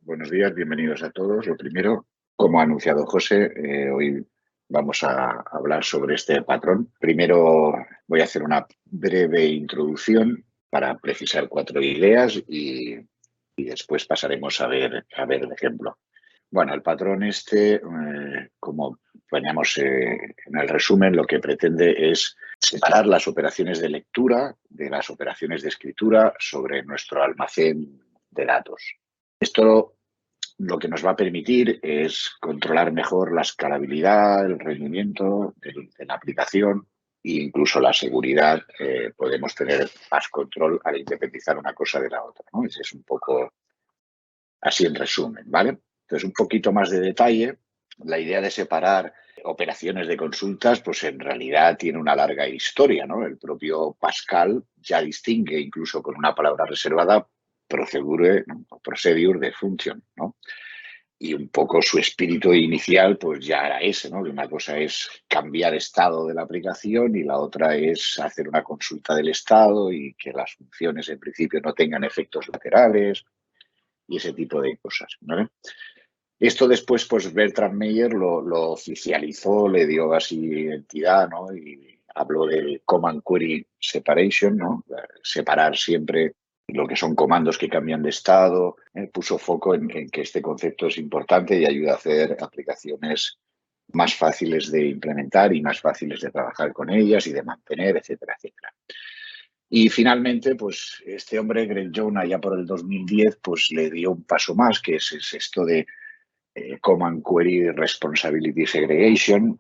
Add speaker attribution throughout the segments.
Speaker 1: Buenos días, bienvenidos a todos. Lo primero, como ha anunciado José, hoy vamos a hablar sobre este patrón. Primero voy a hacer una breve introducción para precisar 4 ideas y después pasaremos a ver el ejemplo. Bueno, el patrón este, como ponemos en el resumen, lo que pretende es separar las operaciones de lectura de las operaciones de escritura sobre nuestro almacén de datos. Esto lo que nos va a permitir es controlar mejor la escalabilidad, el rendimiento de la aplicación e incluso la seguridad. Podemos tener más control al independizar una cosa de la otra, ¿no? Ese es un poco así en resumen, ¿vale? Entonces, un poquito más de detalle. La idea de separar operaciones de consultas, pues en realidad tiene una larga historia, ¿no? El propio Pascal ya distingue, incluso con una palabra reservada, procedure de función, ¿no? Y un poco su espíritu inicial pues ya era ese, ¿no? Que una cosa es cambiar estado de la aplicación y la otra es hacer una consulta del estado y que las funciones en principio no tengan efectos laterales y ese tipo de cosas, ¿vale? Esto después, pues Bertrand Meyer lo oficializó, le dio así entidad, ¿no? Y habló del Command Query Separation, ¿no? Separar siempre lo que son comandos que cambian de estado, puso foco en que este concepto es importante y ayuda a hacer aplicaciones más fáciles de implementar y más fáciles de trabajar con ellas y de mantener, etcétera, etcétera. Y finalmente, pues este hombre, Greg Jones, allá por el 2010, pues le dio un paso más, que es esto de Command Query Responsibility Segregation,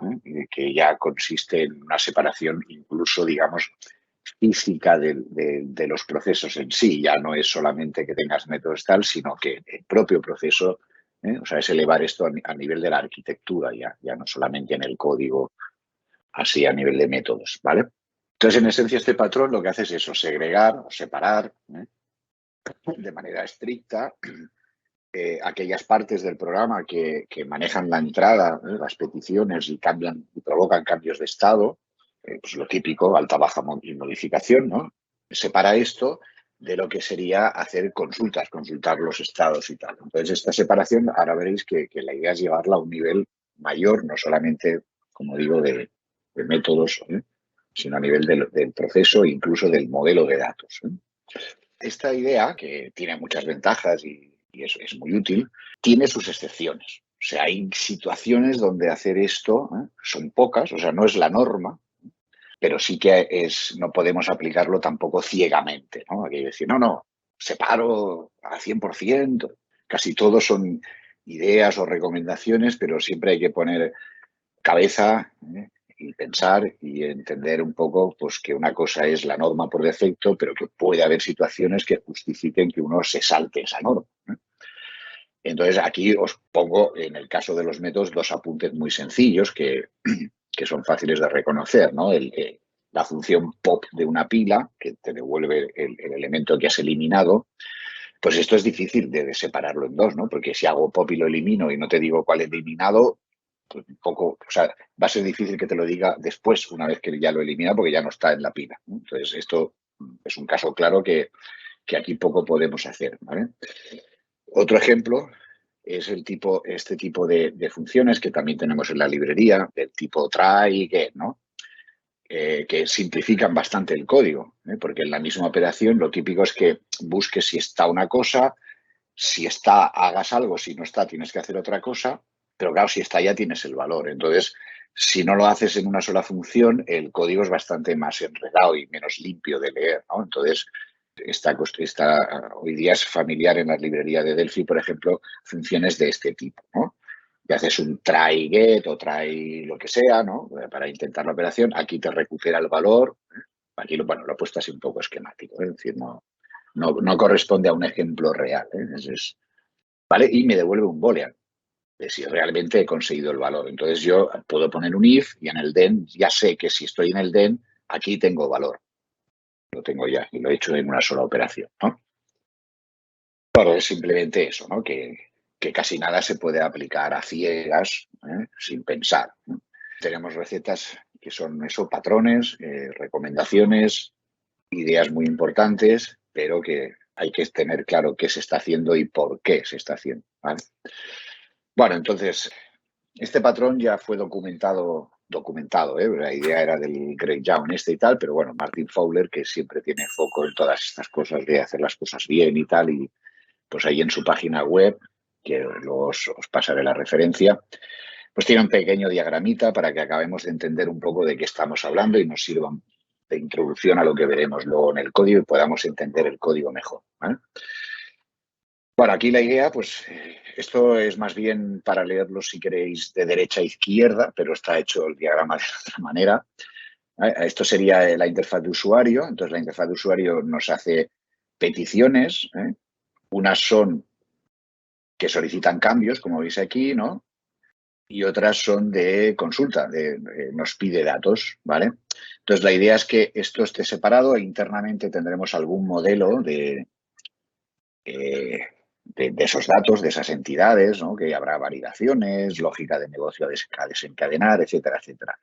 Speaker 1: que ya consiste en una separación incluso, digamos, física de los procesos en sí. Ya no es solamente que tengas métodos tal, sino que el propio proceso, o sea, es elevar esto a nivel de la arquitectura, ya no solamente en el código, así a nivel de métodos, ¿vale? Entonces, en esencia, este patrón lo que hace es eso, segregar o separar de manera estricta aquellas partes del programa que manejan la entrada, las peticiones y cambian y provocan cambios de estado, pues lo típico, alta, baja y modificación, ¿no? Separa esto de lo que sería hacer consultas, consultar los estados y tal. Entonces, esta separación, ahora veréis que la idea es llevarla a un nivel mayor, no solamente, como digo, de métodos, sino a nivel del proceso e incluso del modelo de datos. Esta idea, que tiene muchas ventajas y es muy útil, tiene sus excepciones. O sea, hay situaciones donde hacer esto son pocas, o sea, no es la norma, pero sí que no podemos aplicarlo tampoco ciegamente, ¿no? Hay que decir, no, separo a 100%, casi todos son ideas o recomendaciones, pero siempre hay que poner cabeza y pensar y entender un poco pues, que una cosa es la norma por defecto, pero que puede haber situaciones que justifiquen que uno se salte esa norma. Entonces, aquí os pongo, en el caso de los métodos, 2 apuntes muy sencillos que son fáciles de reconocer, ¿no? La función pop de una pila, que te devuelve el elemento que has eliminado, pues esto es difícil de separarlo en dos, ¿no? Porque si hago pop y lo elimino y no te digo cuál he eliminado, pues un poco, o sea, va a ser difícil que te lo diga después, una vez que ya lo he eliminado, porque ya no está en la pila, ¿no? Entonces, esto es un caso claro que aquí poco podemos hacer, ¿vale? Otro ejemplo es este tipo de funciones que también tenemos en la librería, del tipo try y get, ¿no? Que simplifican bastante el código, porque en la misma operación lo típico es que busques si está una cosa, si está, hagas algo, si no está, tienes que hacer otra cosa, pero claro, si está ya tienes el valor. Entonces, si no lo haces en una sola función, el código es bastante más enredado y menos limpio de leer, ¿no? Entonces, hoy día es familiar en la librería de Delphi, por ejemplo, funciones de este tipo, ¿no? Y haces un try get o try lo que sea, ¿no? Para intentar la operación, aquí te recupera el valor. Aquí lo he puesto así un poco esquemático, es decir, no corresponde a un ejemplo real, ¿vale? Y me devuelve un boolean de si realmente he conseguido el valor. Entonces yo puedo poner un if y en el then ya sé que si estoy en el then, aquí tengo valor. Lo tengo ya y lo he hecho en una sola operación, ¿no? Claro, es simplemente eso, ¿no? Que casi nada se puede aplicar a ciegas, sin pensar, ¿no? Tenemos recetas que son eso, patrones, recomendaciones ideas muy importantes, pero que hay que tener claro qué se está haciendo y por qué se está haciendo, ¿vale? Bueno, entonces, este patrón ya fue documentado, ¿eh? La idea era del Greg Young y tal, pero bueno, Martin Fowler, que siempre tiene foco en todas estas cosas de hacer las cosas bien y tal, y pues ahí en su página web, que luego os pasaré la referencia, pues tiene un pequeño diagramita para que acabemos de entender un poco de qué estamos hablando y nos sirva de introducción a lo que veremos luego en el código y podamos entender el código mejor, ¿vale? Bueno, aquí la idea, pues esto es más bien para leerlo si queréis de derecha a izquierda, pero está hecho el diagrama de otra manera. Esto sería la interfaz de usuario. Entonces, la interfaz de usuario nos hace peticiones. Unas son que solicitan cambios, como veis aquí, ¿no? Y otras son de consulta, nos pide datos, ¿vale? Entonces, la idea es que esto esté separado e internamente tendremos algún modelo de esos datos, de esas entidades, ¿no? Que habrá validaciones, lógica de negocio a desencadenar, etcétera, etcétera.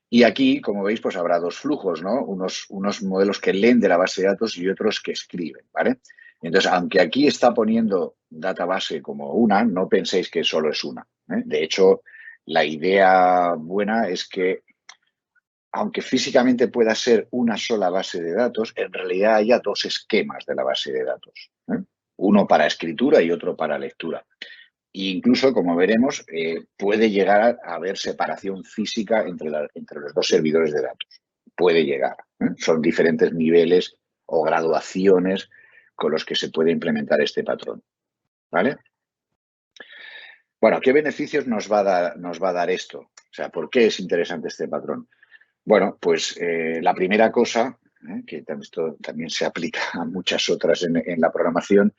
Speaker 1: Y aquí, como veis, pues habrá dos flujos, ¿no? Unos modelos que leen de la base de datos y otros que escriben, ¿vale? Entonces, aunque aquí está poniendo database como una, no penséis que solo es una, ¿eh? De hecho, la idea buena es que, aunque físicamente pueda ser una sola base de datos, en realidad haya dos esquemas de la base de datos, ¿eh? Uno para escritura y otro para lectura. E incluso, como veremos, puede llegar a haber separación física entre los dos servidores de datos. Puede llegar, ¿eh? Son diferentes niveles o graduaciones con los que se puede implementar este patrón, ¿vale? Bueno, ¿qué beneficios nos va a dar esto? O sea, ¿por qué es interesante este patrón? Bueno, pues la primera cosa, que esto también se aplica a muchas otras en la programación,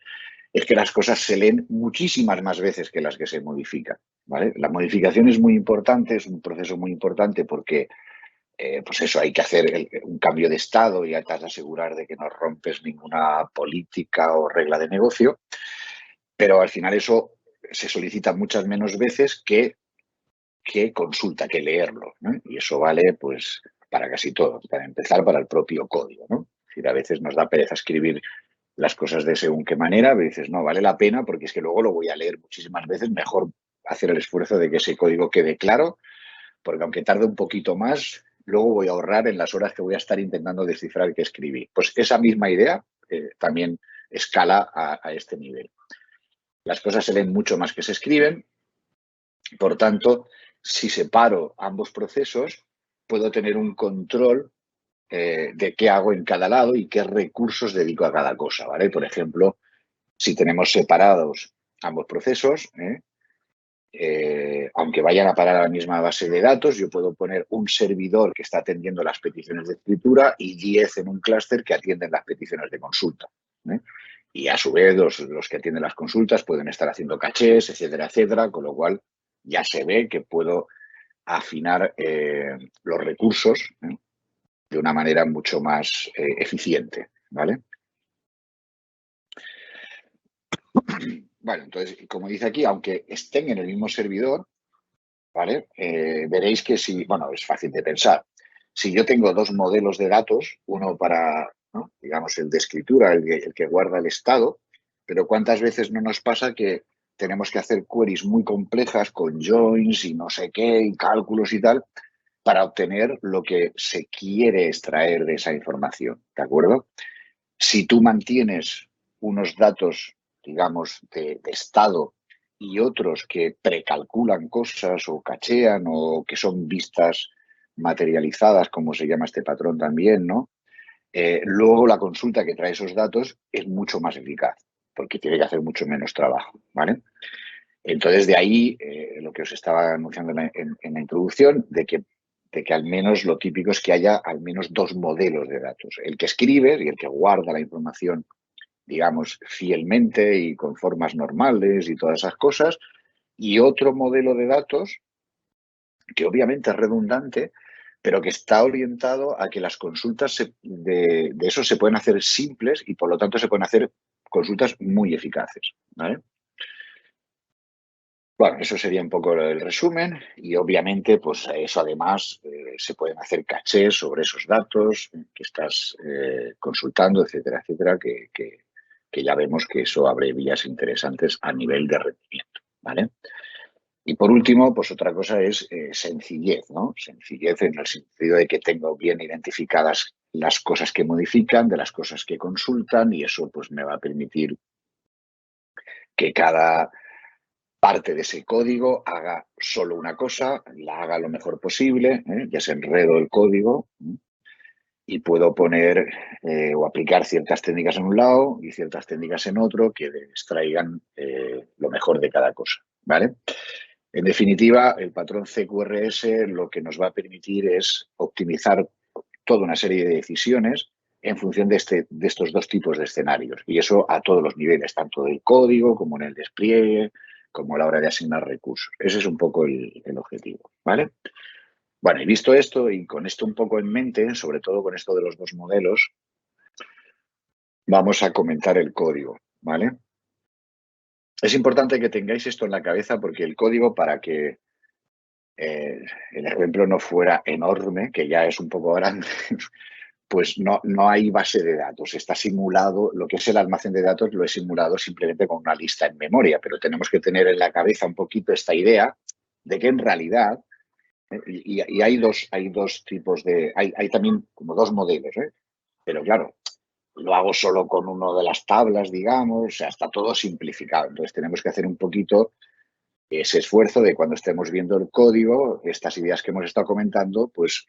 Speaker 1: es que las cosas se leen muchísimas más veces que las que se modifican, ¿vale? La modificación es muy importante, es un proceso muy importante porque, pues eso, hay que hacer un cambio de estado y te has de asegurar de que no rompes ninguna política o regla de negocio, pero al final eso se solicita muchas menos veces que consulta, que leerlo, ¿no? Y eso vale, pues, para casi todo. Para empezar, para el propio código, ¿no? Es decir, a veces nos da pereza escribir las cosas de según qué manera, pero dices, no, vale la pena porque es que luego lo voy a leer muchísimas veces, mejor hacer el esfuerzo de que ese código quede claro, porque aunque tarde un poquito más, luego voy a ahorrar en las horas que voy a estar intentando descifrar qué escribí. Pues esa misma idea también escala a este nivel. Las cosas se leen mucho más que se escriben, por tanto, si separo ambos procesos, puedo tener un control de qué hago en cada lado y qué recursos dedico a cada cosa, ¿vale? Por ejemplo, si tenemos separados ambos procesos, aunque vayan a parar a la misma base de datos, yo puedo poner un servidor que está atendiendo las peticiones de escritura y 10 en un clúster que atienden las peticiones de consulta, ¿eh? Y a su vez los que atienden las consultas pueden estar haciendo cachés, etcétera, etcétera, con lo cual ya se ve que puedo afinar los recursos, de una manera mucho más eficiente, ¿vale? Bueno, entonces, como dice aquí, aunque estén en el mismo servidor, ¿vale? Veréis que si, bueno, es fácil de pensar. Si yo tengo dos modelos de datos, uno para, ¿no? digamos, el de escritura, el que guarda el estado, pero ¿cuántas veces no nos pasa que tenemos que hacer queries muy complejas con joins y no sé qué, y cálculos y tal, para obtener lo que se quiere extraer de esa información, ¿de acuerdo? Si tú mantienes unos datos, digamos, de estado y otros que precalculan cosas o cachean o que son vistas materializadas, como se llama este patrón también, ¿no? Luego la consulta que trae esos datos es mucho más eficaz, porque tiene que hacer mucho menos trabajo, ¿vale? Entonces, de ahí lo que os estaba anunciando en la introducción, de que al menos lo típico es que haya al menos dos modelos de datos. El que escribe y el que guarda la información, digamos, fielmente y con formas normales y todas esas cosas, y otro modelo de datos que obviamente es redundante, pero que está orientado a que las consultas de eso se pueden hacer simples y por lo tanto se pueden hacer consultas muy eficaces, ¿vale? Bueno, eso sería un poco el resumen y obviamente pues eso además se pueden hacer cachés sobre esos datos que estás consultando, etcétera, etcétera, que ya vemos que eso abre vías interesantes a nivel de rendimiento, ¿vale? Y por último, pues otra cosa es sencillez, ¿no? Sencillez en el sentido de que tengo bien identificadas las cosas que modifican, de las cosas que consultan y eso pues me va a permitir que cada parte de ese código haga solo una cosa, la haga lo mejor posible, desenredo el código y puedo poner o aplicar ciertas técnicas en un lado y ciertas técnicas en otro que extraigan lo mejor de cada cosa, ¿vale? En definitiva, el patrón CQRS lo que nos va a permitir es optimizar toda una serie de decisiones en función de estos dos tipos de escenarios. Y eso a todos los niveles, tanto del código como en el despliegue, como a la hora de asignar recursos. Ese es un poco el objetivo, ¿vale? Bueno, y visto esto y con esto un poco en mente, sobre todo con esto de los dos modelos, vamos a comentar el código, ¿vale? Es importante que tengáis esto en la cabeza porque el código, para que el ejemplo no fuera enorme, que ya es un poco grande, pues no hay base de datos. Está simulado, lo que es el almacén de datos lo he simulado simplemente con una lista en memoria, pero tenemos que tener en la cabeza un poquito esta idea de que en realidad, y hay dos tipos de, hay también como dos modelos, pero claro, lo hago solo con uno de las tablas, digamos, o sea, está todo simplificado. Entonces tenemos que hacer un poquito ese esfuerzo de cuando estemos viendo el código, estas ideas que hemos estado comentando, pues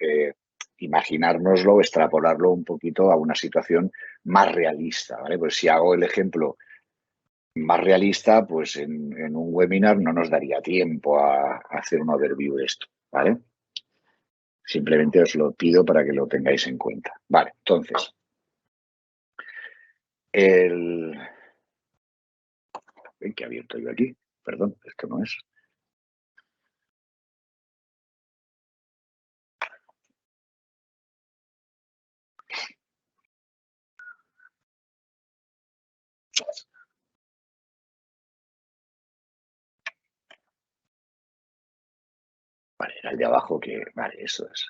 Speaker 1: imaginárnoslo, extrapolarlo un poquito a una situación más realista, ¿vale? Pues si hago el ejemplo más realista, pues en un webinar no nos daría tiempo a hacer un overview de esto, ¿vale? Simplemente os lo pido para que lo tengáis en cuenta. Vale, entonces, ven que he abierto yo aquí, perdón, esto no es. Vale, era el de abajo que, vale, eso es.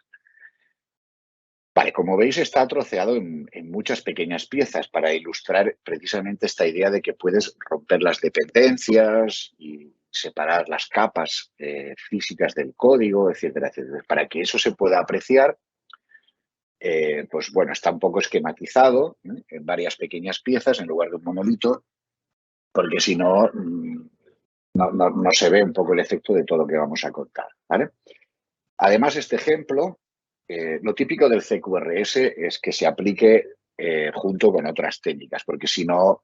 Speaker 1: Vale, como veis está troceado en muchas pequeñas piezas para ilustrar precisamente esta idea de que puedes romper las dependencias y separar las capas físicas del código, etcétera, etcétera. Para que eso se pueda apreciar, pues bueno, está un poco esquematizado en varias pequeñas piezas en lugar de un monolito, porque si no, no se ve un poco el efecto de todo lo que vamos a contar, ¿vale? Además, este ejemplo, lo típico del CQRS es que se aplique junto con otras técnicas, porque si no,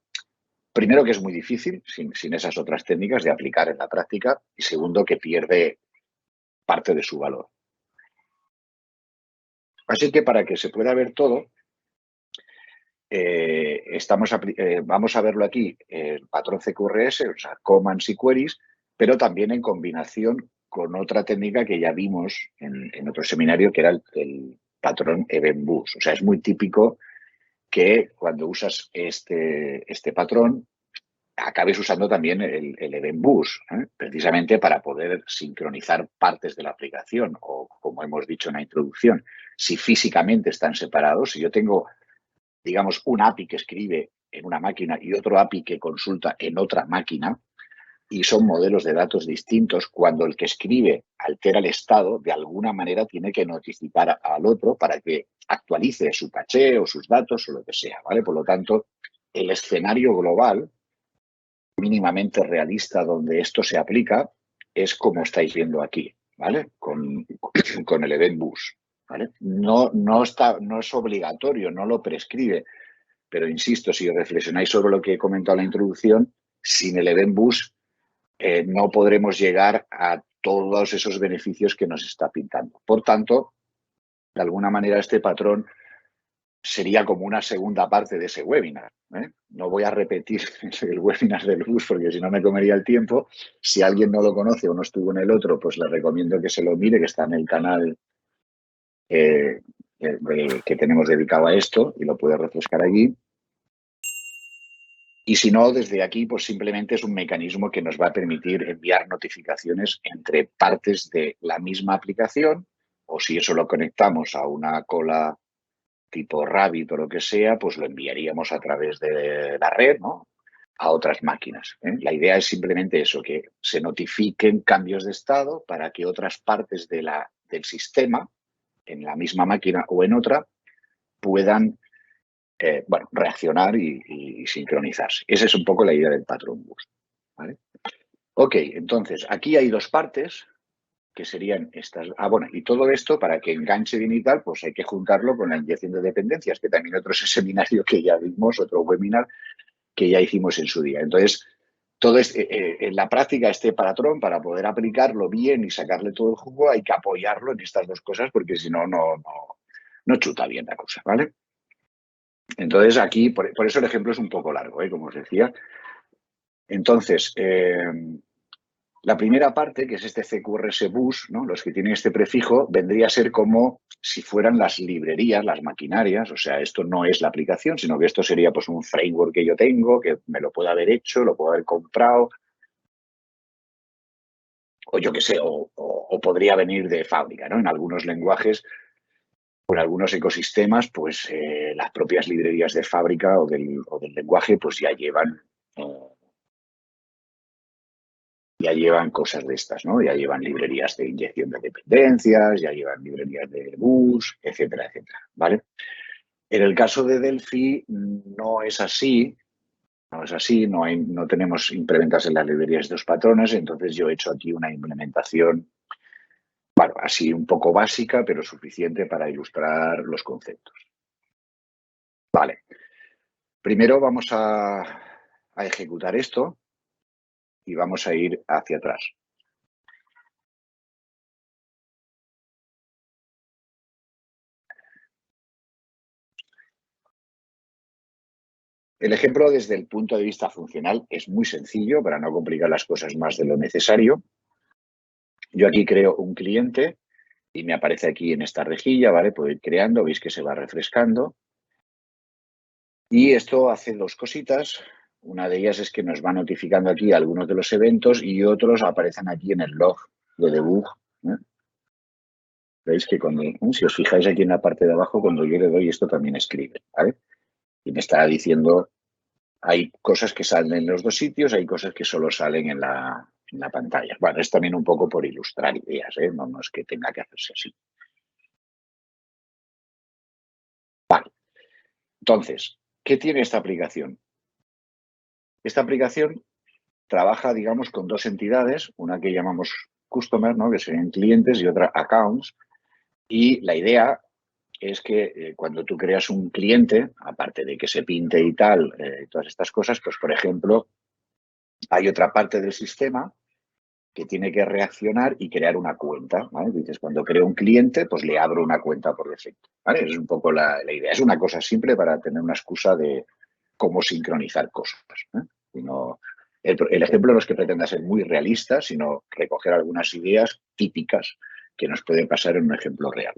Speaker 1: primero que es muy difícil sin esas otras técnicas de aplicar en la práctica y segundo que pierde parte de su valor. Así que para que se pueda ver todo, vamos a verlo aquí, el patrón CQRS, o sea, commands y queries, pero también en combinación con otra técnica que ya vimos en otro seminario, que era el patrón Event Bus. O sea, es muy típico que cuando usas este patrón acabes usando también el Event Bus, precisamente para poder sincronizar partes de la aplicación o, como hemos dicho en la introducción, si físicamente están separados, si yo tengo digamos, un API que escribe en una máquina y otro API que consulta en otra máquina, y son modelos de datos distintos, cuando el que escribe altera el estado, de alguna manera tiene que notificar al otro para que actualice su caché o sus datos o lo que sea, ¿vale? Por lo tanto, el escenario global, mínimamente realista, donde esto se aplica, es como estáis viendo aquí, ¿vale? Con el Event Bus, ¿vale? No es obligatorio, no lo prescribe, pero insisto, si reflexionáis sobre lo que he comentado en la introducción, sin el Event Bus no podremos llegar a todos esos beneficios que nos está pintando. Por tanto, de alguna manera este patrón sería como una segunda parte de ese webinar. No voy a repetir el webinar del bus porque si no me comería el tiempo. Si alguien no lo conoce o no estuvo en el otro, pues le recomiendo que se lo mire, que está en el canal que tenemos dedicado a esto y lo puede refrescar allí. Y si no, desde aquí, pues simplemente es un mecanismo que nos va a permitir enviar notificaciones entre partes de la misma aplicación, o si eso lo conectamos a una cola tipo Rabbit o lo que sea, pues lo enviaríamos a través de la red, ¿no?, a otras máquinas, ¿eh? La idea es simplemente eso, que se notifiquen cambios de estado para que otras partes del sistema, en la misma máquina o en otra, puedan reaccionar y sincronizarse. Esa es un poco la idea del patrón bus, ¿vale? Ok, entonces aquí hay dos partes que serían estas. Bueno, y todo esto para que enganche bien y tal, pues hay que juntarlo con la inyección de dependencias, que también otro es el seminario que ya vimos, otro webinar que ya hicimos en su día. Entonces, todo en la práctica este patrón, para poder aplicarlo bien y sacarle todo el jugo, hay que apoyarlo en estas dos cosas, porque si no, no chuta bien la cosa, ¿vale? Entonces, aquí, por eso el ejemplo es un poco largo, como os decía. Entonces, la primera parte, que es este CQRS bus, ¿no?, los que tienen este prefijo, vendría a ser como si fueran las librerías, las maquinarias. O sea, esto no es la aplicación, sino que esto sería pues un framework que yo tengo, que me lo puedo haber hecho, lo puedo haber comprado, o yo qué sé, o podría venir de fábrica, ¿no? En algunos lenguajes, por algunos ecosistemas, pues las propias librerías de fábrica o del lenguaje, pues ya llevan cosas de estas, ¿no? Ya llevan librerías de inyección de dependencias, ya llevan librerías de bus, etcétera, etcétera, ¿vale? En el caso de Delphi no es así, no tenemos implementadas en las librerías estos patrones, entonces yo he hecho aquí una implementación, bueno, así un poco básica, pero suficiente para ilustrar los conceptos. Vale. Primero vamos a ejecutar esto y vamos a ir hacia atrás. El ejemplo desde el punto de vista funcional es muy sencillo para no complicar las cosas más de lo necesario. Yo aquí creo un cliente y me aparece aquí en esta rejilla, ¿vale? Puedo ir creando, veis que se va refrescando. Y esto hace dos cositas. Una de ellas es que nos va notificando aquí algunos de los eventos y otros aparecen aquí en el log de debug, ¿eh? Veis que cuando, si os fijáis aquí en la parte de abajo, cuando yo le doy, esto también escribe, ¿vale? Y me está diciendo, hay cosas que salen en los dos sitios, hay cosas que solo salen en la pantalla. Bueno, es también un poco por ilustrar ideas, ¿eh? No es que tenga que hacerse así. Vale. Entonces, ¿qué tiene esta aplicación? Esta aplicación trabaja, digamos, con dos entidades, una que llamamos customer, ¿no?, que serían clientes, y otra accounts. Y la idea es que cuando tú creas un cliente, aparte de que se pinte y tal, todas estas cosas, pues, por ejemplo, hay otra parte del sistema que tiene que reaccionar y crear una cuenta, ¿vale? Dices, cuando creo un cliente, pues le abro una cuenta por defecto, ¿vale? Es un poco la idea. Es una cosa simple para tener una excusa de cómo sincronizar cosas, ¿eh? Y no, el ejemplo no es que pretenda ser muy realista, sino recoger algunas ideas típicas que nos pueden pasar en un ejemplo real.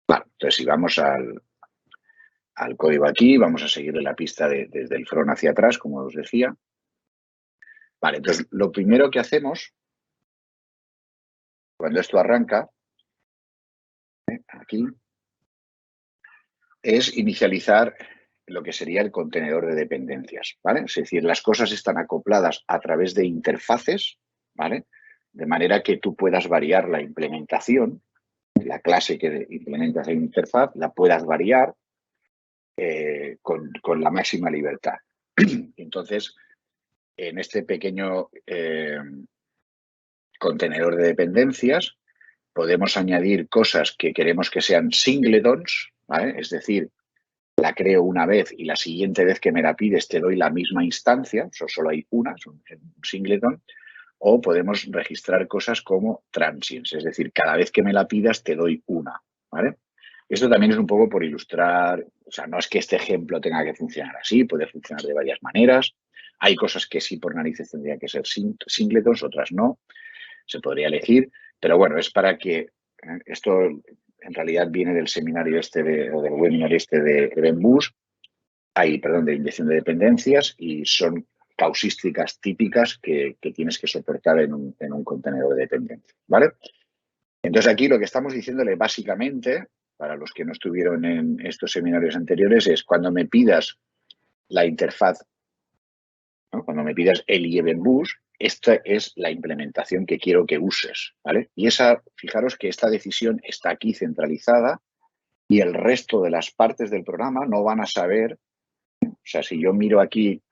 Speaker 1: Vale, entonces si vamos al código aquí, vamos a seguirle la pista desde el front hacia atrás, como os decía. Vale, entonces lo primero que hacemos cuando esto arranca, aquí, es inicializar lo que sería el contenedor de dependencias, ¿vale? Es decir, las cosas están acopladas a través de interfaces, ¿vale? De manera que tú puedas variar la implementación, la clase que implementas en interfaz, la puedas variar con la máxima libertad. Entonces, en este pequeño contenedor de dependencias, podemos añadir cosas que queremos que sean singletons, ¿vale? Es decir, la creo una vez y la siguiente vez que me la pides te doy la misma instancia, solo hay una, es un singleton, o podemos registrar cosas como transients, es decir, cada vez que me la pidas te doy una, ¿vale? Esto también es un poco por ilustrar, o sea, no es que este ejemplo tenga que funcionar así, puede funcionar de varias maneras. Hay cosas que sí por narices tendrían que ser singletons, otras no, se podría elegir, pero bueno, es para que esto en realidad viene del seminario o del webinar de Event Boost, de inyección de dependencias, y son causísticas típicas que tienes que soportar en un contenedor de dependencia, ¿vale? Entonces, aquí lo que estamos diciéndole básicamente, para los que no estuvieron en estos seminarios anteriores, es cuando me pidas la interfaz, ¿no? Cuando me pidas el Event Boost, esta es la implementación que quiero que uses, ¿vale? Y fijaros que esta decisión está aquí centralizada y el resto de las partes del programa no van a saber. O sea, si yo miro aquí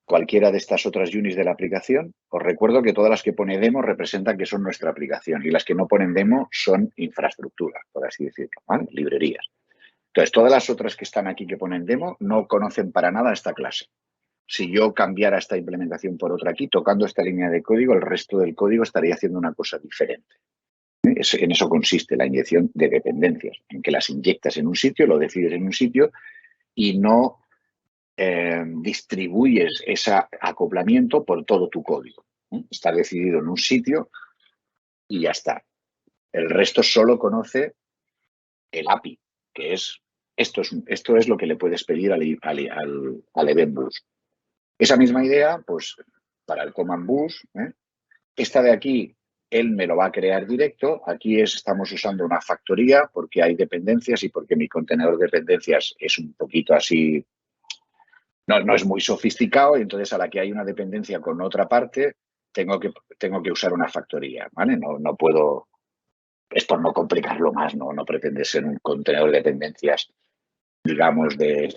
Speaker 1: cualquiera de estas otras units de la aplicación, os recuerdo que todas las que pone demo representan que son nuestra aplicación y las que no ponen demo son infraestructura, por así decirlo, ¿vale? Librerías. Entonces, todas las otras que están aquí que ponen demo no conocen para nada esta clase. Si yo cambiara esta implementación por otra aquí, tocando esta línea de código, el resto del código estaría haciendo una cosa diferente. En eso consiste la inyección de dependencias, en que las inyectas en un sitio, lo decides en un sitio y no distribuyes ese acoplamiento por todo tu código. Está decidido en un sitio y ya está. El resto solo conoce el API, que es esto es lo que le puedes pedir al Event Boost. Esa misma idea, pues, para el Command Boost, esta de aquí, él me lo va a crear directo. Aquí estamos usando una factoría porque hay dependencias y porque mi contenedor de dependencias es un poquito así, no es muy sofisticado, y entonces a la que hay una dependencia con otra parte, tengo que usar una factoría, ¿vale? No puedo, es por no complicarlo más, no pretende ser un contenedor de dependencias, digamos, de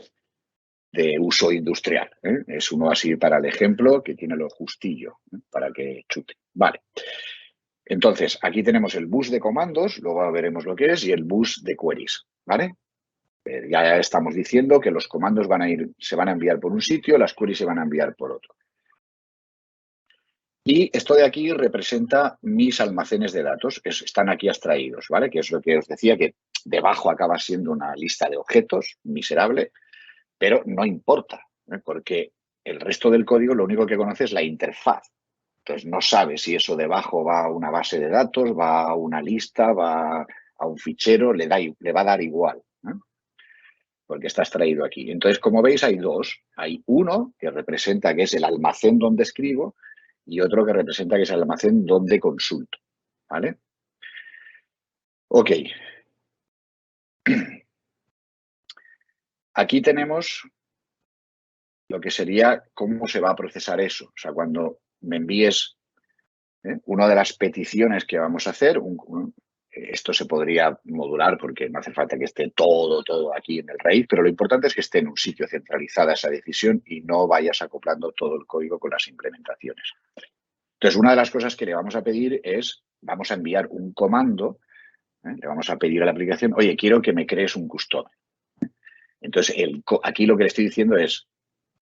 Speaker 1: uso industrial, ¿eh? Es uno así para el ejemplo que tiene lo justillo, para que chute. Vale. Entonces, aquí tenemos el bus de comandos, luego veremos lo que es, y el bus de queries, ¿vale? Ya estamos diciendo que los comandos se van a enviar por un sitio, las queries se van a enviar por otro. Y esto de aquí representa mis almacenes de datos, que están aquí abstraídos, ¿vale? Que es lo que os decía, que debajo acaba siendo una lista de objetos miserable, pero no importa, ¿eh? Porque el resto del código lo único que conoce es la interfaz. Entonces no sabe si eso debajo va a una base de datos, va a una lista, va a un fichero, le va a dar igual, ¿eh? Porque está extraído aquí. Entonces, como veis, hay dos. Hay uno que representa que es el almacén donde escribo y otro que representa que es el almacén donde consulto, ¿vale? Ok. Aquí tenemos lo que sería cómo se va a procesar eso. O sea, cuando me envíes una de las peticiones que vamos a hacer, esto se podría modular porque no hace falta que esté todo aquí en el raíz, pero lo importante es que esté en un sitio centralizada esa decisión y no vayas acoplando todo el código con las implementaciones. Entonces, una de las cosas que le vamos a pedir es, vamos a enviar un comando, le vamos a pedir a la aplicación, oye, quiero que me crees un custom. Entonces, aquí lo que le estoy diciendo es,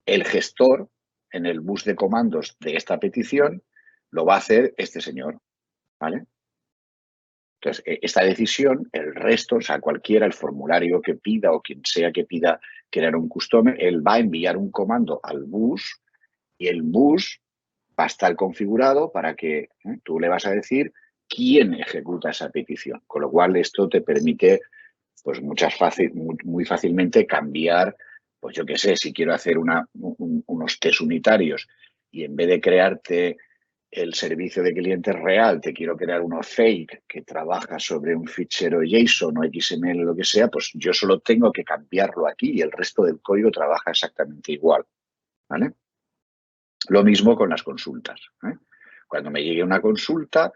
Speaker 1: el gestor en el bus de comandos de esta petición lo va a hacer este señor, ¿vale? Entonces, esta decisión, el resto, o sea, cualquiera, el formulario que pida o quien sea que pida crear un custom, él va a enviar un comando al bus y el bus va a estar configurado para que tú le vas a decir quién ejecuta esa petición. Con lo cual, esto te permite, pues, muy fácilmente cambiar, pues yo qué sé, si quiero hacer unos test unitarios y en vez de crearte el servicio de cliente real, te quiero crear uno fake que trabaja sobre un fichero JSON o XML o lo que sea, pues yo solo tengo que cambiarlo aquí y el resto del código trabaja exactamente igual, ¿vale? Lo mismo con las consultas, ¿eh? Cuando me llegue una consulta,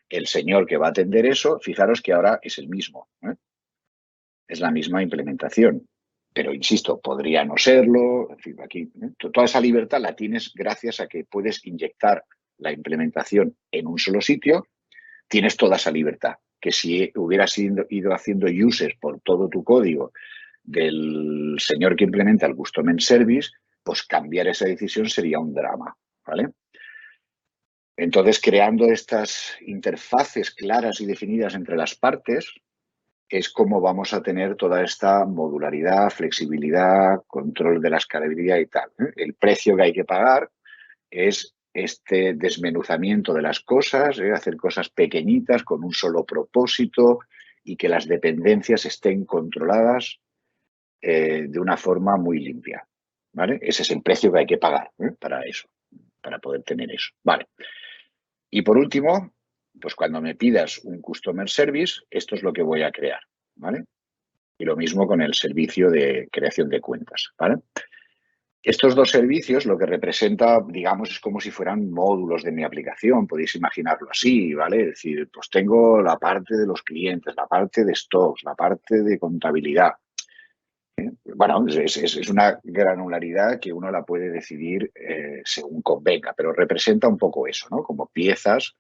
Speaker 1: el señor que va a atender eso, fijaros que ahora es el mismo, ¿eh? Es la misma implementación. Pero, insisto, podría no serlo. En fin, aquí, toda esa libertad la tienes gracias a que puedes inyectar la implementación en un solo sitio. Tienes toda esa libertad, que si hubieras ido haciendo uses por todo tu código del señor que implementa el Custom and Service, pues cambiar esa decisión sería un drama, ¿vale? Entonces, creando estas interfaces claras y definidas entre las partes, es como vamos a tener toda esta modularidad, flexibilidad, control de la escalabilidad y tal, ¿eh? El precio que hay que pagar es este desmenuzamiento de las cosas, hacer cosas pequeñitas con un solo propósito y que las dependencias estén controladas de una forma muy limpia, ¿vale? Ese es el precio que hay que pagar para eso, para poder tener eso, ¿vale? Y por último, pues cuando me pidas un Customer Service, esto es lo que voy a crear, ¿vale? Y lo mismo con el servicio de creación de cuentas, ¿vale? Estos dos servicios lo que representa, digamos, es como si fueran módulos de mi aplicación, podéis imaginarlo así, ¿vale? Es decir, pues tengo la parte de los clientes, la parte de stocks, la parte de contabilidad. Bueno, es una granularidad que uno la puede decidir según convenga, pero representa un poco eso, ¿no? Como piezas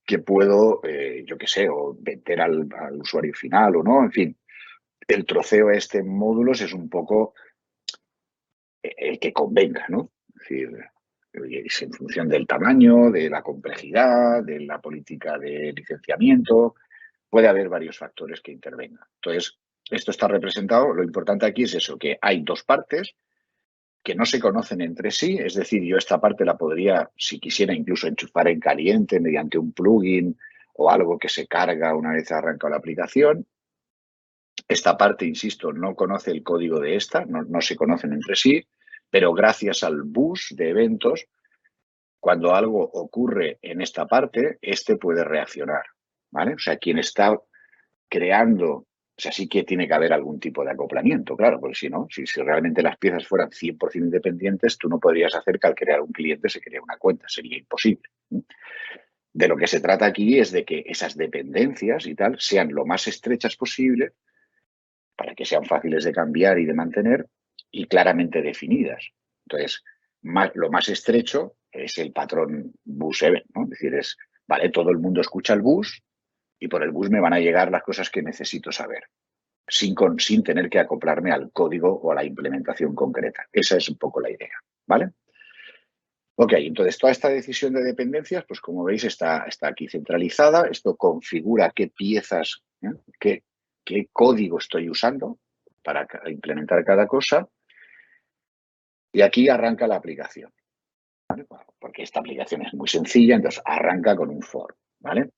Speaker 1: que puedo, yo qué sé, o vender al usuario final o no, en fin. El troceo este en módulos es un poco el que convenga, ¿no? Es decir, es en función del tamaño, de la complejidad, de la política de licenciamiento, puede haber varios factores que intervengan. Entonces, esto está representado, lo importante aquí es eso, que hay dos partes que no se conocen entre sí, es decir, yo esta parte la podría, si quisiera, incluso enchufar en caliente mediante un plugin o algo que se carga una vez arranca la aplicación. Esta parte, insisto, no conoce el código de esta, no se conocen entre sí, pero gracias al bus de eventos, cuando algo ocurre en esta parte, este puede reaccionar, ¿vale? O sea, quien está creando, o sea, sí que tiene que haber algún tipo de acoplamiento, claro, porque si no, si realmente las piezas fueran 100% independientes, tú no podrías hacer que al crear un cliente se cree una cuenta, sería imposible. De lo que se trata aquí es de que esas dependencias y tal sean lo más estrechas posible para que sean fáciles de cambiar y de mantener y claramente definidas. Entonces, lo más estrecho es el patrón bus-event, ¿no? Es decir, vale, todo el mundo escucha el bus y por el bus me van a llegar las cosas que necesito saber, sin tener que acoplarme al código o a la implementación concreta. Esa es un poco la idea, ¿vale? Ok, entonces toda esta decisión de dependencias, pues como veis, está aquí centralizada. Esto configura qué piezas, qué código estoy usando para implementar cada cosa. Y aquí arranca la aplicación, ¿vale? Porque esta aplicación es muy sencilla, entonces arranca con un for, ¿vale?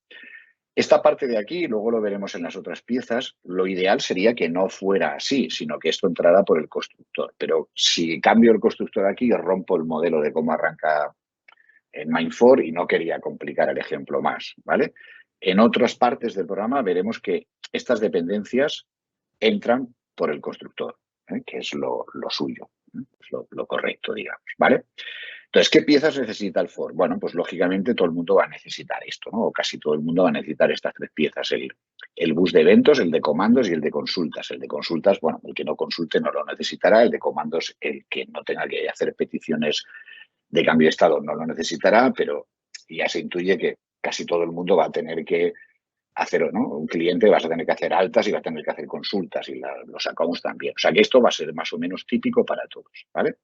Speaker 1: Esta parte de aquí, luego lo veremos en las otras piezas, lo ideal sería que no fuera así, sino que esto entrara por el constructor. Pero si cambio el constructor aquí, rompo el modelo de cómo arranca en Mind4 y no quería complicar el ejemplo más, ¿vale? En otras partes del programa veremos que estas dependencias entran por el constructor, que es lo suyo, es lo correcto, digamos, ¿vale? Entonces, ¿qué piezas necesita el for? Bueno, pues lógicamente todo el mundo va a necesitar esto, ¿no? O casi todo el mundo va a necesitar estas tres piezas, el bus de eventos, el de comandos y el de consultas. El de consultas, bueno, el que no consulte no lo necesitará, el de comandos, el que no tenga que hacer peticiones de cambio de estado no lo necesitará, pero ya se intuye que casi todo el mundo va a tener que hacer, ¿no? Un cliente vas a tener que hacer altas y va a tener que hacer consultas y los accounts también. O sea que esto va a ser más o menos típico para todos, ¿vale?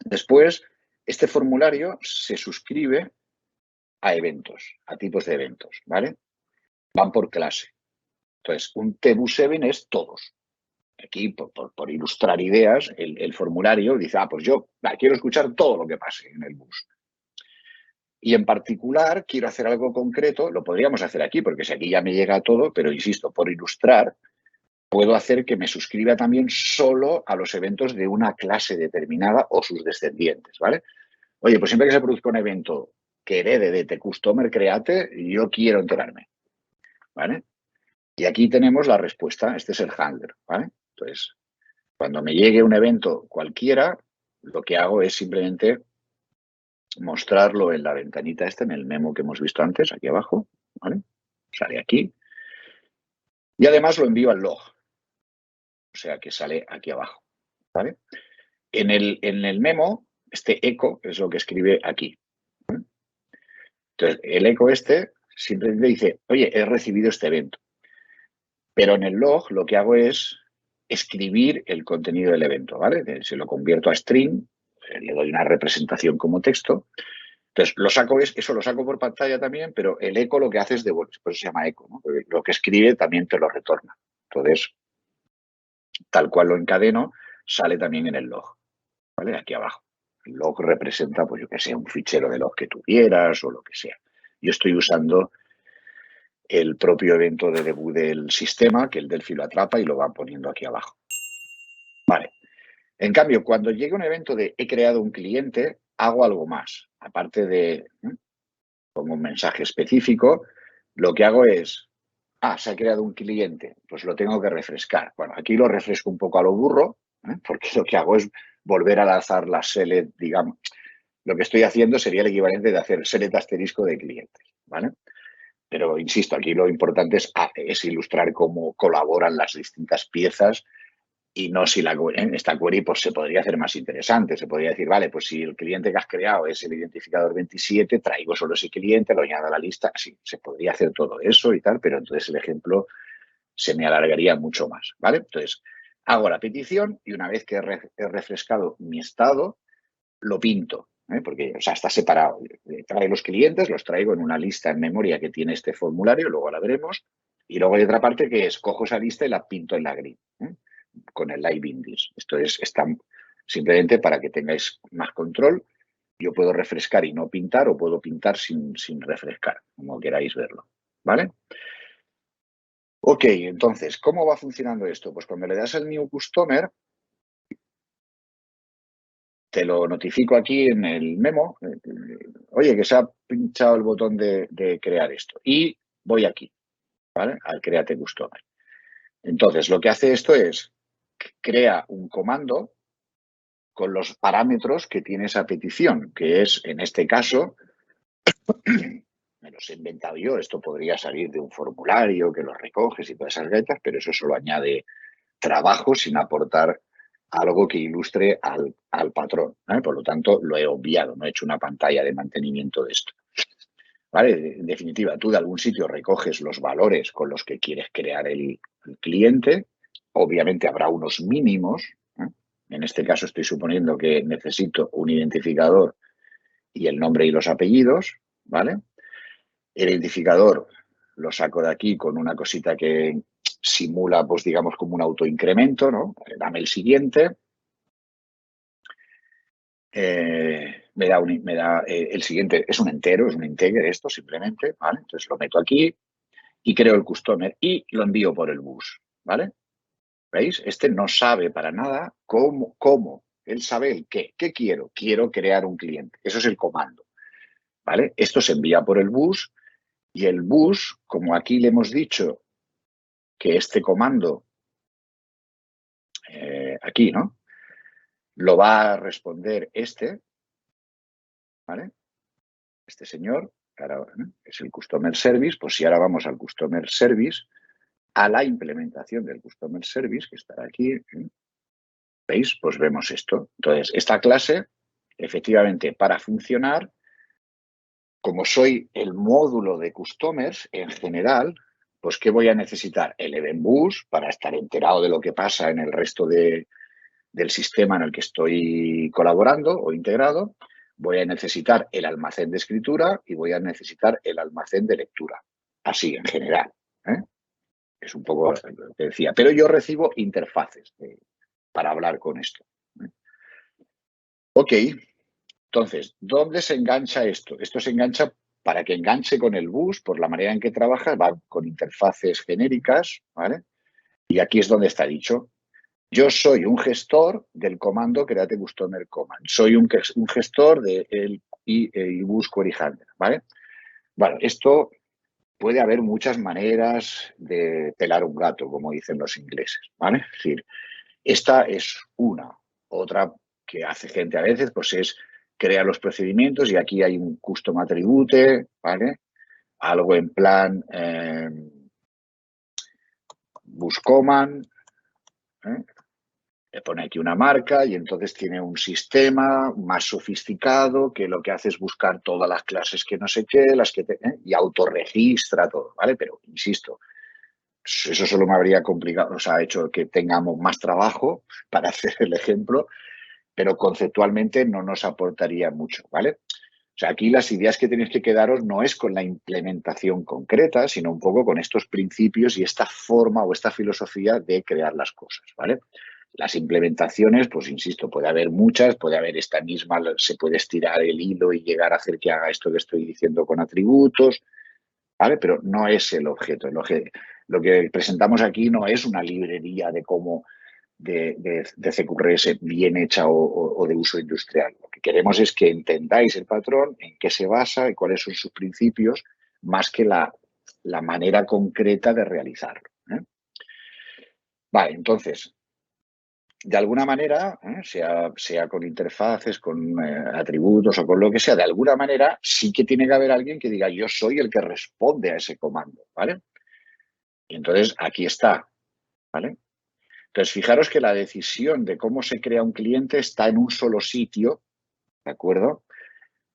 Speaker 1: Después, este formulario se suscribe a eventos, a tipos de eventos, ¿vale? Van por clase. Entonces, un TBU7 es todos. Aquí, por ilustrar ideas, el formulario dice, pues yo quiero escuchar todo lo que pase en el bus. Y en particular, quiero hacer algo concreto, lo podríamos hacer aquí, porque si aquí ya me llega todo, pero insisto, por ilustrar, puedo hacer que me suscriba también solo a los eventos de una clase determinada o sus descendientes, ¿vale? Oye, pues siempre que se produzca un evento que herede de TCustomer Create, yo quiero enterarme, ¿vale? Y aquí tenemos la respuesta, este es el handler, ¿vale? Entonces, cuando me llegue un evento cualquiera, lo que hago es simplemente mostrarlo en la ventanita esta, en el memo que hemos visto antes, aquí abajo, ¿vale? Sale aquí. Y además lo envío al log, o sea que sale aquí abajo, ¿vale? En el memo, este eco es lo que escribe aquí. Entonces, el eco este simplemente dice, oye, he recibido este evento. Pero en el log lo que hago es escribir el contenido del evento, ¿vale? Se lo convierto a string, le doy una representación como texto. Entonces, eso lo saco por pantalla también, pero el eco lo que hace es devolver, por eso se llama eco, ¿no? Porque lo que escribe también te lo retorna. Entonces, tal cual lo encadeno, sale también en el log, ¿vale? Aquí abajo. El log representa, pues yo que sé, un fichero de log que tuvieras o lo que sea. Yo estoy usando el propio evento de debug del sistema, que el Delphi lo atrapa y lo va poniendo aquí abajo. Vale. En cambio, cuando llega un evento de he creado un cliente, hago algo más. Aparte de como un mensaje específico, lo que hago es, se ha creado un cliente, pues lo tengo que refrescar. Bueno, aquí lo refresco un poco a lo burro, porque lo que hago es volver a lanzar la select, digamos. Lo que estoy haciendo sería el equivalente de hacer select asterisco de clientes, ¿vale? Pero, insisto, aquí lo importante es ilustrar cómo colaboran las distintas piezas y no si esta query pues, se podría hacer más interesante. Se podría decir, vale, pues si el cliente que has creado es el identificador 27, traigo solo ese cliente, lo añado a la lista. Sí, se podría hacer todo eso y tal, pero entonces el ejemplo se me alargaría mucho más, ¿vale? Entonces, hago la petición y una vez que he refrescado mi estado, lo pinto, porque, o sea, está separado. Trae los clientes, los traigo en una lista en memoria que tiene este formulario, luego la veremos, y luego hay otra parte que es, cojo esa lista y la pinto en la grid, con el live indice. Esto está simplemente para que tengáis más control. Yo puedo refrescar y no pintar, o puedo pintar sin refrescar, como queráis verlo, ¿vale? Ok, entonces, ¿cómo va funcionando esto? Pues cuando le das al New Customer, te lo notifico aquí en el memo. Oye, que se ha pinchado el botón de crear esto. Y voy aquí, ¿vale? Al Create Customer. Entonces, lo que hace esto es crea un comando con los parámetros que tiene esa petición, que es, en este caso, me los he inventado yo. Esto podría salir de un formulario que lo recoges y todas esas gaitas, pero eso solo añade trabajo sin aportar algo que ilustre al patrón, ¿vale? Por lo tanto, lo he obviado, no he hecho una pantalla de mantenimiento de esto. ¿Vale? En definitiva, tú de algún sitio recoges los valores con los que quieres crear el cliente. Obviamente habrá unos mínimos. En este caso estoy suponiendo que necesito un identificador y el nombre y los apellidos, ¿vale? El identificador lo saco de aquí con una cosita que simula, pues digamos, como un autoincremento, ¿no? Dame el siguiente. Me da el siguiente, es un entero, es un integer esto simplemente, ¿vale? Entonces lo meto aquí y creo el customer y lo envío por el bus, ¿vale? ¿Veis? Este no sabe para nada cómo. Él sabe el qué. ¿Qué quiero? Quiero crear un cliente. Eso es el comando, ¿vale? Esto se envía por el bus y el bus, como aquí le hemos dicho que este comando, aquí, ¿no? Lo va a responder ¿vale? Este señor, que ahora es el Customer Service, pues si ahora vamos al Customer Service, a la implementación del Customer Service, que estará aquí, ¿veis? Pues vemos esto. Entonces, esta clase, efectivamente, para funcionar, como soy el módulo de Customers en general, pues ¿qué voy a necesitar? El Event Bus para estar enterado de lo que pasa en el resto del sistema en el que estoy colaborando o integrado. Voy a necesitar el almacén de escritura y voy a necesitar el almacén de lectura. Así, en general. Es un poco lo que decía. Pero yo recibo interfaces para hablar con esto. Ok. Entonces, ¿dónde se engancha esto? Esto se engancha para que enganche con el bus, por la manera en que trabaja, va con interfaces genéricas, ¿vale? Y aquí es donde está dicho. Yo soy un gestor del comando Create Customer Command. Soy un gestor del bus Query Handler, ¿vale? Bueno, esto puede haber muchas maneras de pelar un gato, como dicen los ingleses, ¿vale? Es decir, esta es una. Otra que hace gente a veces, pues es crear los procedimientos y aquí hay un custom attribute, ¿vale? Algo en plan bus command, le pone aquí una marca y entonces tiene un sistema más sofisticado que lo que hace es buscar todas las clases que no sé qué, y autorregistra todo, ¿vale? Pero, insisto, eso solo me habría complicado, o sea, hecho que tengamos más trabajo para hacer el ejemplo, pero conceptualmente no nos aportaría mucho, ¿vale? O sea, aquí las ideas que tenéis que quedaros no es con la implementación concreta, sino un poco con estos principios y esta forma o esta filosofía de crear las cosas, ¿vale? Las implementaciones, pues insisto, puede haber muchas, puede haber esta misma, se puede estirar el hilo y llegar a hacer que haga esto que estoy diciendo con atributos, ¿vale? Pero no es el objeto. Lo que presentamos aquí no es una librería de cómo de CQRS bien hecha o de uso industrial. Lo que queremos es que entendáis el patrón, en qué se basa y cuáles son sus principios, más que la manera concreta de realizarlo, ¿eh? Vale, entonces, de alguna manera, sea con interfaces, con atributos o con lo que sea, de alguna manera sí que tiene que haber alguien que diga yo soy el que responde a ese comando, ¿vale? Y entonces aquí está, ¿vale? Entonces fijaros que la decisión de cómo se crea un cliente está en un solo sitio, ¿de acuerdo?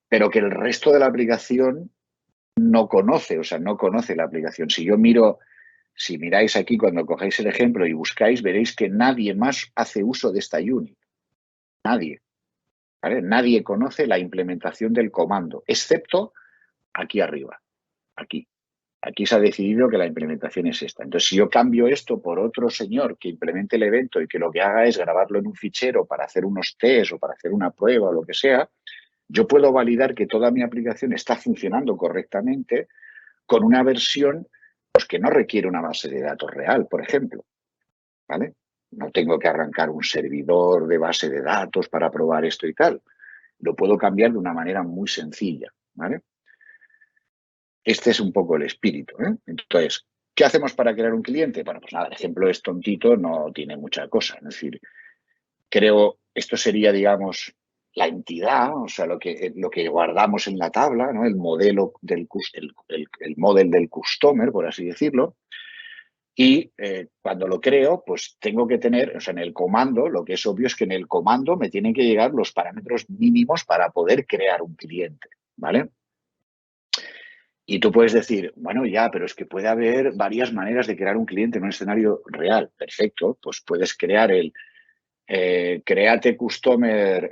Speaker 1: Pero que el resto de la aplicación no conoce, o sea, no conoce la aplicación. Si miráis aquí, cuando cogéis el ejemplo y buscáis, veréis que nadie más hace uso de esta unit. Nadie. ¿Vale? Nadie conoce la implementación del comando, excepto aquí arriba, aquí. Aquí se ha decidido que la implementación es esta. Entonces, si yo cambio esto por otro señor que implemente el evento y que lo que haga es grabarlo en un fichero para hacer unos test o para hacer una prueba o lo que sea, yo puedo validar que toda mi aplicación está funcionando correctamente con una versión pues, que no requiere una base de datos real, por ejemplo. ¿Vale? No tengo que arrancar un servidor de base de datos para probar esto y tal. Lo puedo cambiar de una manera muy sencilla, ¿vale? Este es un poco el espíritu, ¿eh? Entonces, ¿qué hacemos para crear un cliente? Bueno, pues nada, el ejemplo es tontito, no tiene mucha cosa. Es decir, esto sería, digamos, la entidad, o sea, lo que guardamos en la tabla, ¿no? El modelo el model del customer, por así decirlo. Y cuando lo creo, pues tengo que tener, o sea, en el comando, lo que es obvio es que en el comando me tienen que llegar los parámetros mínimos para poder crear un cliente, ¿vale? Y tú puedes decir, bueno, ya, pero es que puede haber varias maneras de crear un cliente en un escenario real. Perfecto, pues puedes crear create customer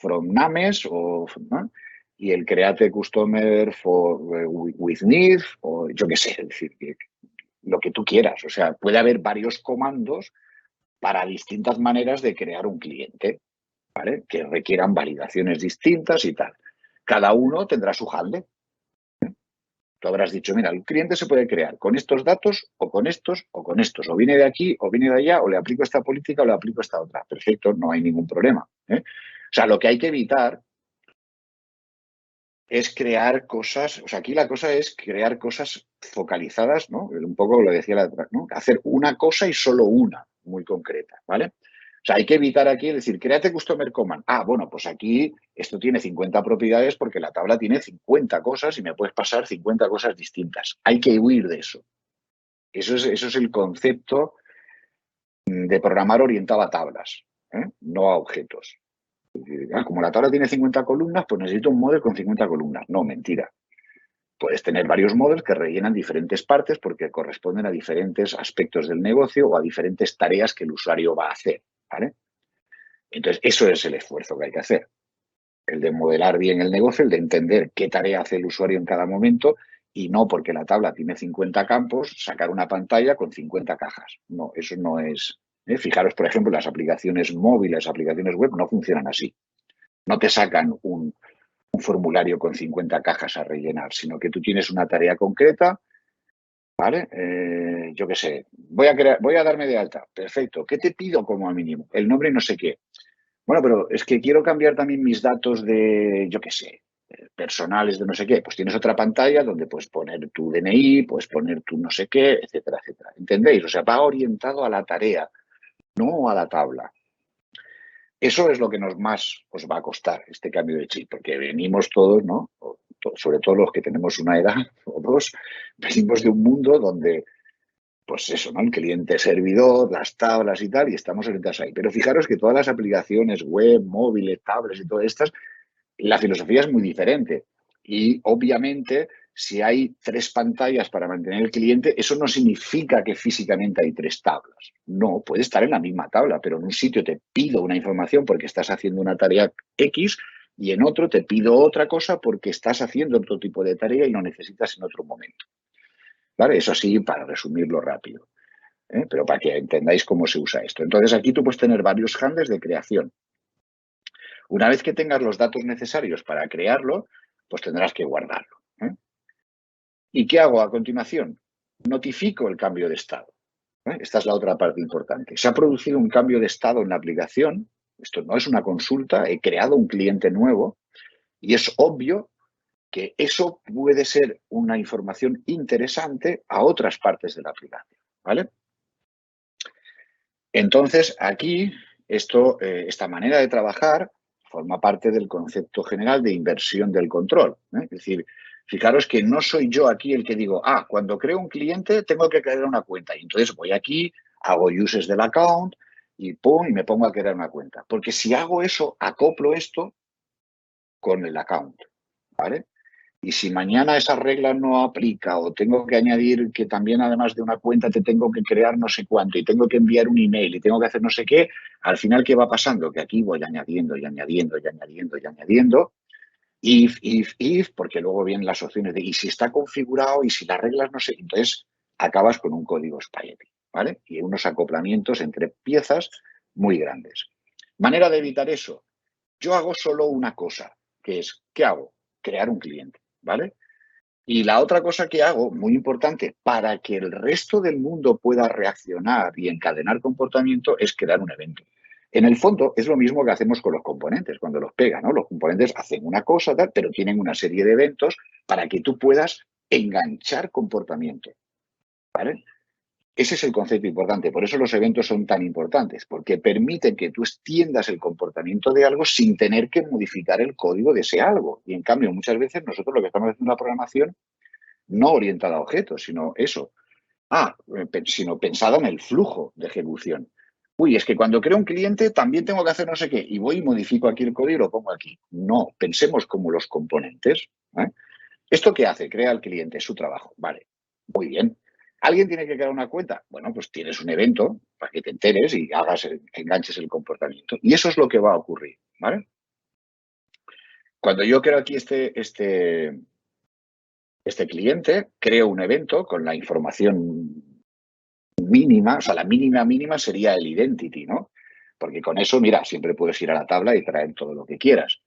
Speaker 1: from names ¿no? Y el create customer with need o yo qué sé, es decir, lo que tú quieras. O sea, puede haber varios comandos para distintas maneras de crear un cliente, ¿vale? Que requieran validaciones distintas y tal. Cada uno tendrá su handle. Tú habrás dicho, mira, el cliente se puede crear con estos datos o con estos o con estos. O viene de aquí o viene de allá o le aplico esta política o le aplico esta otra. Perfecto, no hay ningún problema, ¿eh? O sea, lo que hay que evitar es crear cosas, o sea, aquí la cosa es crear cosas focalizadas, ¿no? Un poco lo decía la otra, ¿no? Hacer una cosa y solo una, muy concreta, ¿vale? O sea, hay que evitar aquí decir, créate Customer Command. Ah, bueno, pues aquí esto tiene 50 propiedades porque la tabla tiene 50 cosas y me puedes pasar 50 cosas distintas. Hay que huir de eso. Eso es el concepto de programar orientado a tablas, ¿eh? No a objetos. Como la tabla tiene 50 columnas, pues necesito un model con 50 columnas. No, mentira. Puedes tener varios models que rellenan diferentes partes porque corresponden a diferentes aspectos del negocio o a diferentes tareas que el usuario va a hacer, ¿vale? Entonces, eso es el esfuerzo que hay que hacer. El de modelar bien el negocio, el de entender qué tarea hace el usuario en cada momento y no porque la tabla tiene 50 campos, sacar una pantalla con 50 cajas. No, eso no es. Fijaros, por ejemplo, las aplicaciones móviles, aplicaciones web no funcionan así. No te sacan un formulario con 50 cajas a rellenar, sino que tú tienes una tarea concreta, ¿vale? Yo qué sé, voy a darme de alta. Perfecto. ¿Qué te pido como mínimo? El nombre y no sé qué. Bueno, pero es que quiero cambiar también mis datos de, yo qué sé, personales de no sé qué. Pues tienes otra pantalla donde puedes poner tu DNI, puedes poner tu no sé qué, etcétera, etcétera. ¿Entendéis? O sea, va orientado a la tarea, no a la tabla. Eso es lo que más os va a costar, este cambio de chip, porque venimos todos, ¿no? Sobre todo los que tenemos una edad o dos, venimos de un mundo donde, pues eso, ¿no? El cliente servidor, las tablas y tal, y estamos orientados ahí. Pero fijaros que todas las aplicaciones web, móviles, tablets y todas estas, la filosofía es muy diferente. Y obviamente, si hay 3 pantallas para mantener el cliente, eso no significa que físicamente hay 3 tablas. No, puede estar en la misma tabla, pero en un sitio te pido una información porque estás haciendo una tarea X y en otro te pido otra cosa porque estás haciendo otro tipo de tarea y lo necesitas en otro momento. ¿Vale? Eso sí, para resumirlo rápido. Pero para que entendáis cómo se usa esto. Entonces, aquí tú puedes tener varios handles de creación. Una vez que tengas los datos necesarios para crearlo, pues tendrás que guardarlo. ¿Y qué hago a continuación? Notifico el cambio de estado. Esta es la otra parte importante. Se ha producido un cambio de estado en la aplicación. Esto no es una consulta, he creado un cliente nuevo y es obvio que eso puede ser una información interesante a otras partes de la aplicación, ¿vale? Entonces, aquí, esta manera de trabajar forma parte del concepto general de inversión del control. Es decir, fijaros que no soy yo aquí el que digo, cuando creo un cliente tengo que crear una cuenta. Y entonces voy aquí, hago uses del account y pum, y me pongo a crear una cuenta. Porque si hago eso, acoplo esto con el account, ¿vale? Y si mañana esa regla no aplica o tengo que añadir que también además de una cuenta te tengo que crear no sé cuánto y tengo que enviar un email y tengo que hacer no sé qué, al final, ¿qué va pasando? Que aquí voy añadiendo y añadiendo y añadiendo y añadiendo. If, porque luego vienen las opciones de y si está configurado y si las reglas no sé. Entonces acabas con un código spaghetti, ¿vale? Y unos acoplamientos entre piezas muy grandes. Manera de evitar eso. Yo hago solo una cosa, que es, ¿qué hago? Crear un cliente. ¿Vale? Y la otra cosa que hago, muy importante, para que el resto del mundo pueda reaccionar y encadenar comportamiento, es crear un evento. En el fondo, es lo mismo que hacemos con los componentes, cuando los pegan, ¿no? Los componentes hacen una cosa, tal, pero tienen una serie de eventos para que tú puedas enganchar comportamiento, ¿vale? Ese es el concepto importante. Por eso los eventos son tan importantes, porque permiten que tú extiendas el comportamiento de algo sin tener que modificar el código de ese algo. Y en cambio, muchas veces nosotros lo que estamos haciendo es una programación no orientada a objetos, sino eso. Sino pensada en el flujo de ejecución. Uy, es que cuando creo un cliente también tengo que hacer no sé qué y voy y modifico aquí el código y lo pongo aquí. No, pensemos como los componentes. ¿Esto qué hace? Crea el cliente, su trabajo. Vale, muy bien. ¿Alguien tiene que crear una cuenta? Bueno, pues tienes un evento para que te enteres y enganches el comportamiento. Y eso es lo que va a ocurrir, ¿vale? Cuando yo creo aquí este cliente, creo un evento con la información mínima, o sea, la mínima sería el identity, ¿no? Porque con eso, mira, siempre puedes ir a la tabla y traer todo lo que quieras.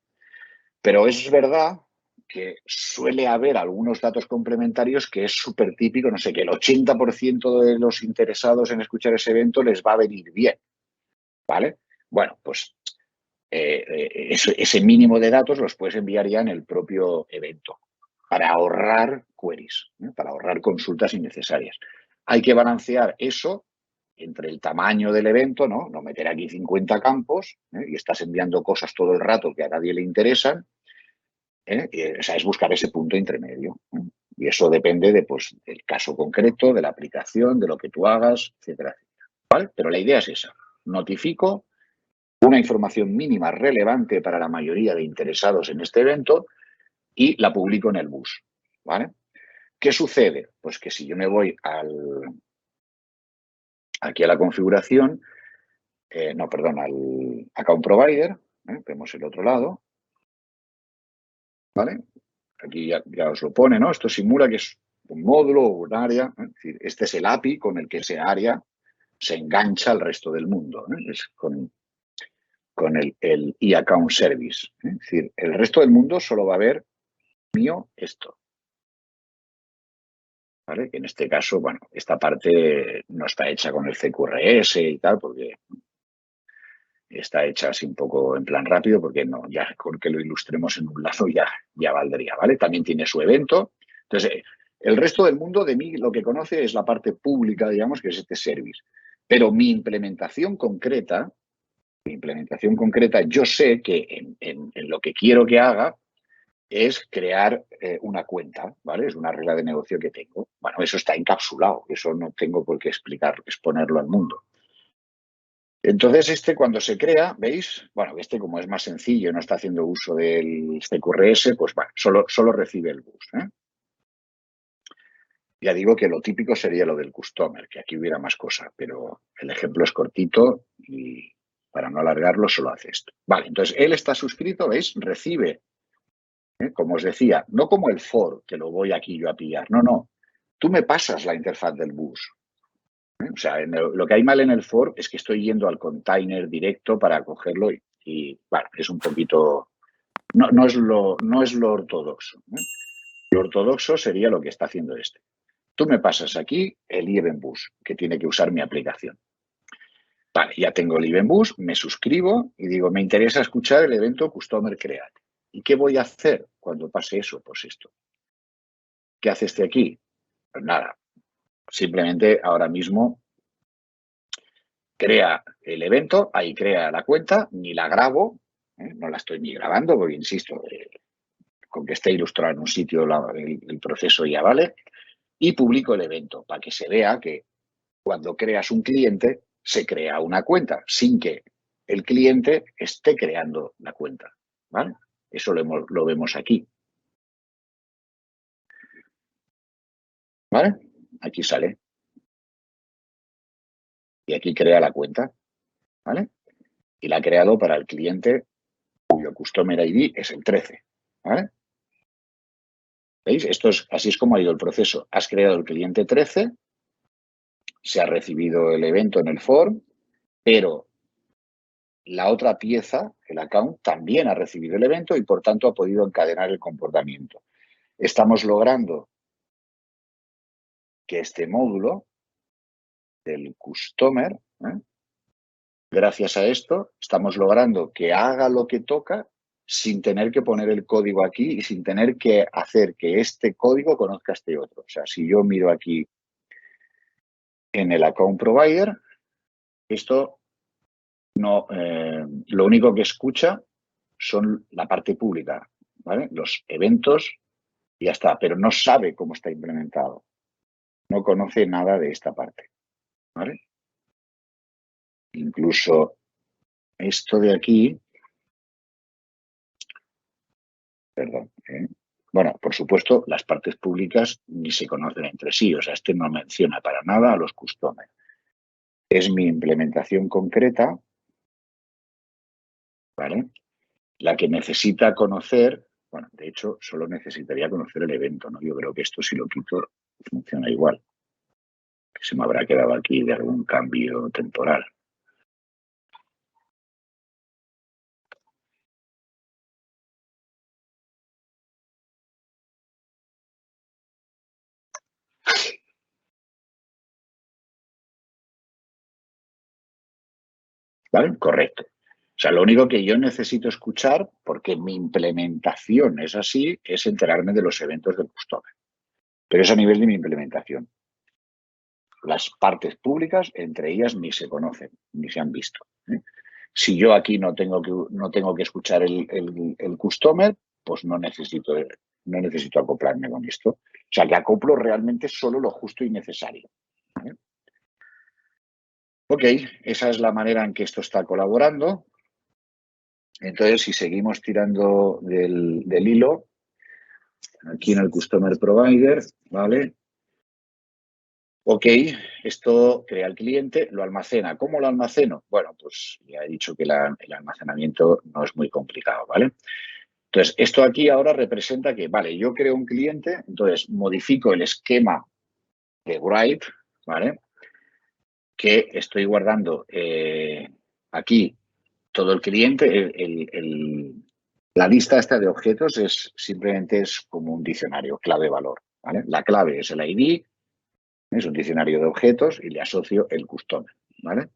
Speaker 1: Pero es verdad que suele haber algunos datos complementarios que es súper típico, no sé, que el 80% de los interesados en escuchar ese evento les va a venir bien, ¿vale? Bueno, pues ese mínimo de datos los puedes enviar ya en el propio evento para ahorrar queries, para ahorrar consultas innecesarias. Hay que balancear eso entre el tamaño del evento, ¿no? No meter aquí 50 campos y estás enviando cosas todo el rato que a nadie le interesan. O sea, es buscar ese punto intermedio. Y eso depende del caso concreto, de la aplicación, de lo que tú hagas, etcétera, etcétera. ¿Vale? Pero la idea es esa. Notifico una información mínima relevante para la mayoría de interesados en este evento y la publico en el bus. ¿Vale? ¿Qué sucede? Pues que si yo me voy aquí a la configuración, al account provider, vemos el otro lado, ¿vale? Aquí ya os lo pone, ¿no? Esto simula que es un módulo o un área, es decir, este es el API con el que ese área se engancha al resto del mundo, es con el e-account service. Es decir, el resto del mundo solo va a ver mío esto. ¿Vale? Que en este caso, bueno, esta parte no está hecha con el CQRS y tal, porque está hecha así un poco en plan rápido, porque no, ya con que lo ilustremos en un lado ya valdría, ¿vale? También tiene su evento. Entonces, el resto del mundo de mí lo que conoce es la parte pública, digamos, que es este service. Pero mi implementación concreta, yo sé que en lo que quiero que haga es crear una cuenta, ¿vale? Es una regla de negocio que tengo. Bueno, eso está encapsulado, eso no tengo por qué exponerlo al mundo. Entonces, cuando se crea, ¿veis? Bueno, como es más sencillo, no está haciendo uso del CQRS, pues bueno, solo recibe el bus. Ya digo que lo típico sería lo del customer, que aquí hubiera más cosas, pero el ejemplo es cortito y para no alargarlo solo hace esto. Vale, entonces él está suscrito, ¿veis? Recibe, como os decía, no como el for, que lo voy aquí yo a pillar, no. Tú me pasas la interfaz del bus. O sea, lo que hay mal en el for es que estoy yendo al container directo para cogerlo bueno, es un poquito... No es lo ortodoxo. Lo ortodoxo sería lo que está haciendo este. Tú me pasas aquí el IBMBus, que tiene que usar mi aplicación. Vale, ya tengo el IBMBus, me suscribo y digo, me interesa escuchar el evento Customer Create. ¿Y qué voy a hacer cuando pase eso? Pues esto. ¿Qué hace este aquí? Pues nada, simplemente ahora mismo crea el evento, ahí crea la cuenta, ni la grabo, no la estoy ni grabando, porque insisto, con que esté ilustrado en un sitio el proceso ya vale, y publico el evento para que se vea que cuando creas un cliente, se crea una cuenta sin que el cliente esté creando la cuenta. ¿Vale? Eso lo vemos aquí. ¿Vale? Aquí sale. Y aquí crea la cuenta. ¿Vale? Y la ha creado para el cliente cuyo Customer ID es el 13. ¿Vale? ¿Veis? Así es como ha ido el proceso. Has creado el cliente 13, se ha recibido el evento en el form, pero la otra pieza, el account, también ha recibido el evento y por tanto ha podido encadenar el comportamiento. Estamos logrando que este módulo del customer, gracias a esto, estamos logrando que haga lo que toca sin tener que poner el código aquí y sin tener que hacer que este código conozca a este otro. O sea, si yo miro aquí en el account provider, esto no, lo único que escucha son la parte pública, ¿vale? Los eventos y ya está, pero no sabe cómo está implementado. No conoce nada de esta parte, ¿vale? Incluso esto de aquí, perdón, bueno, por supuesto, las partes públicas ni se conocen entre sí, o sea, este no menciona para nada a los customers. Es mi implementación concreta, ¿vale? La que necesita conocer, bueno, de hecho, solo necesitaría conocer el evento, ¿no? Yo creo que esto, si lo quito, funciona igual. Que se me habrá quedado aquí de algún cambio temporal. ¿Vale? Correcto. O sea, lo único que yo necesito escuchar, porque mi implementación es así, es enterarme de los eventos del customer. Pero es a nivel de mi implementación. Las partes públicas, entre ellas, ni se conocen, ni se han visto. Si yo aquí no tengo que escuchar el customer, pues no necesito acoplarme con esto. O sea, que acoplo realmente solo lo justo y necesario. Ok, esa es la manera en que esto está colaborando. Entonces, si seguimos tirando del hilo, aquí en el Customer Provider, ¿vale? Ok, esto crea el cliente, lo almacena. ¿Cómo lo almaceno? Bueno, pues ya he dicho que el almacenamiento no es muy complicado, ¿vale? Entonces, esto aquí ahora representa que, vale, yo creo un cliente, entonces modifico el esquema de write, ¿vale? Que estoy guardando aquí todo el cliente, la lista esta de objetos simplemente es como un diccionario, clave-valor, ¿vale? La clave es el ID, es un diccionario de objetos y le asocio el customer, ¿vale?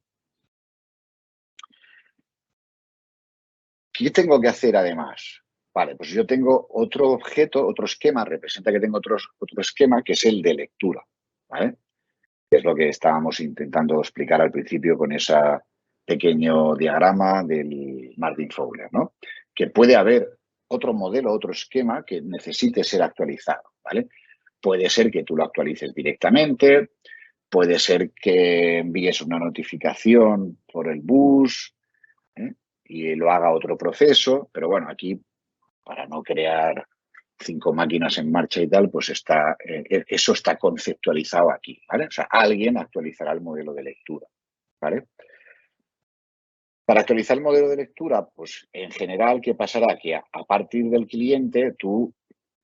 Speaker 1: ¿Qué tengo que hacer además? Vale, pues yo tengo otro objeto, otro esquema, representa que tengo otro esquema que es el de lectura, ¿vale? Que es lo que estábamos intentando explicar al principio con ese pequeño diagrama del Martin Fowler, ¿no? Que puede haber otro modelo, otro esquema que necesite ser actualizado, ¿vale? Puede ser que tú lo actualices directamente, puede ser que envíes una notificación por el bus, ¿eh? Y lo haga otro proceso, pero bueno, aquí para no crear 5 máquinas en marcha y tal, pues eso está conceptualizado aquí, ¿vale? O sea, alguien actualizará el modelo de lectura, ¿vale? Para actualizar el modelo de lectura, pues en general, ¿qué pasará? Que a partir del cliente tú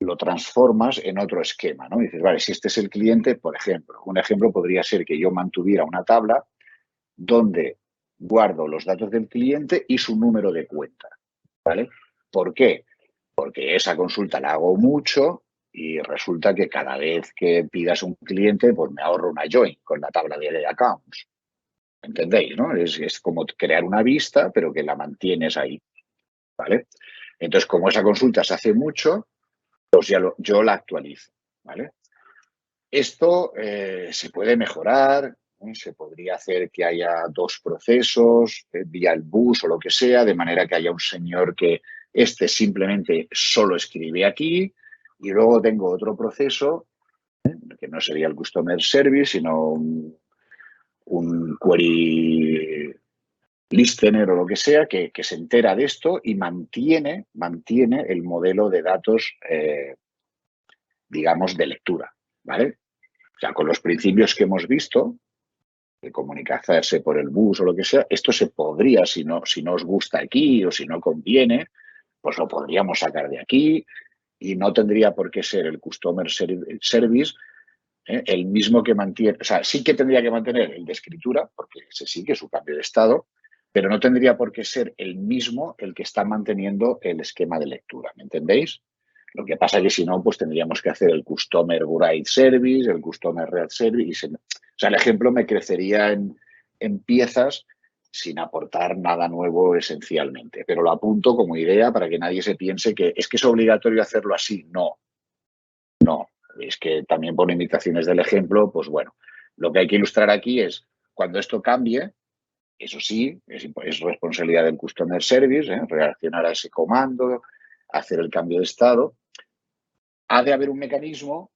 Speaker 1: lo transformas en otro esquema, ¿no? Y dices, vale, si este es el cliente, por ejemplo, un ejemplo podría ser que yo mantuviera una tabla donde guardo los datos del cliente y su número de cuenta, ¿vale? ¿Por qué? Porque esa consulta la hago mucho y resulta que cada vez que pidas un cliente, pues me ahorro una join con la tabla de accounts. ¿Entendéis, no? Es como crear una vista, pero que la mantienes ahí, ¿vale? Entonces, como esa consulta se hace mucho, pues yo la actualizo, ¿vale? Esto se puede mejorar, ¿eh? Se podría hacer que haya dos procesos vía el bus o lo que sea, de manera que haya un señor que simplemente solo escribe aquí y luego tengo otro proceso, que no sería el Customer Service, sino un query listener o lo que sea, que se entera de esto y mantiene el modelo de datos, digamos, de lectura, ¿vale? O sea, con los principios que hemos visto, de comunicarse por el bus o lo que sea, esto se podría, si no os gusta aquí o si no conviene, pues lo podríamos sacar de aquí y no tendría por qué ser el Customer Service el mismo que mantiene, o sea, sí que tendría que mantener el de escritura, porque ese sí que es su cambio de estado, pero no tendría por qué ser el mismo el que está manteniendo el esquema de lectura, ¿me entendéis? Lo que pasa es que si no, pues tendríamos que hacer el Customer Write Service, el Customer Read Service. O sea, el ejemplo me crecería en piezas sin aportar nada nuevo esencialmente. Pero lo apunto como idea para que nadie se piense que es obligatorio hacerlo así. No, no. Es que también por imitaciones del ejemplo, pues bueno, lo que hay que ilustrar aquí es cuando esto cambie, eso sí, es responsabilidad del Customer Service, reaccionar a ese comando, hacer el cambio de estado. Ha de haber un mecanismo,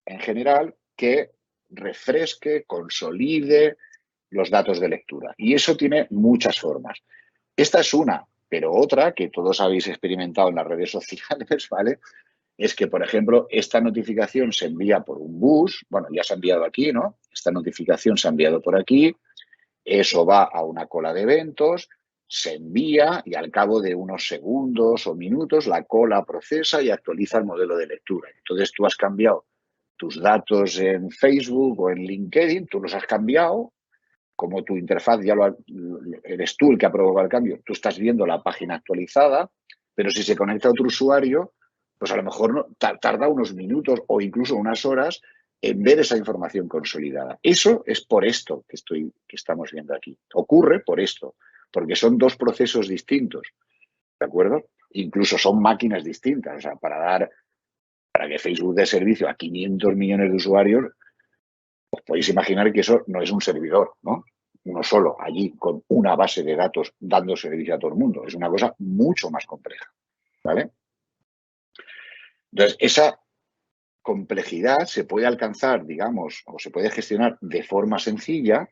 Speaker 1: en general, que refresque, consolide los datos de lectura. Y eso tiene muchas formas. Esta es una, pero otra que todos habéis experimentado en las redes sociales, ¿vale? Es que, por ejemplo, esta notificación se envía por un bus, bueno, ya se ha enviado aquí, ¿no? Esta notificación se ha enviado por aquí, eso va a una cola de eventos, se envía y al cabo de unos segundos o minutos la cola procesa y actualiza el modelo de lectura. Entonces tú has cambiado tus datos en Facebook o en LinkedIn, tú los has cambiado, como tu interfaz eres tú el que ha provocado el cambio, tú estás viendo la página actualizada, pero si se conecta otro usuario, pues a lo mejor tarda unos minutos o incluso unas horas en ver esa información consolidada. Eso es por esto que estamos viendo aquí. Ocurre por esto, porque son dos procesos distintos, ¿de acuerdo? Incluso son máquinas distintas. O sea, para que Facebook dé servicio a 500 millones de usuarios, os podéis imaginar que eso no es un servidor, ¿no? Uno solo, allí, con una base de datos dando servicio a todo el mundo. Es una cosa mucho más compleja, ¿vale? Entonces, esa complejidad se puede alcanzar, digamos, o se puede gestionar de forma sencilla,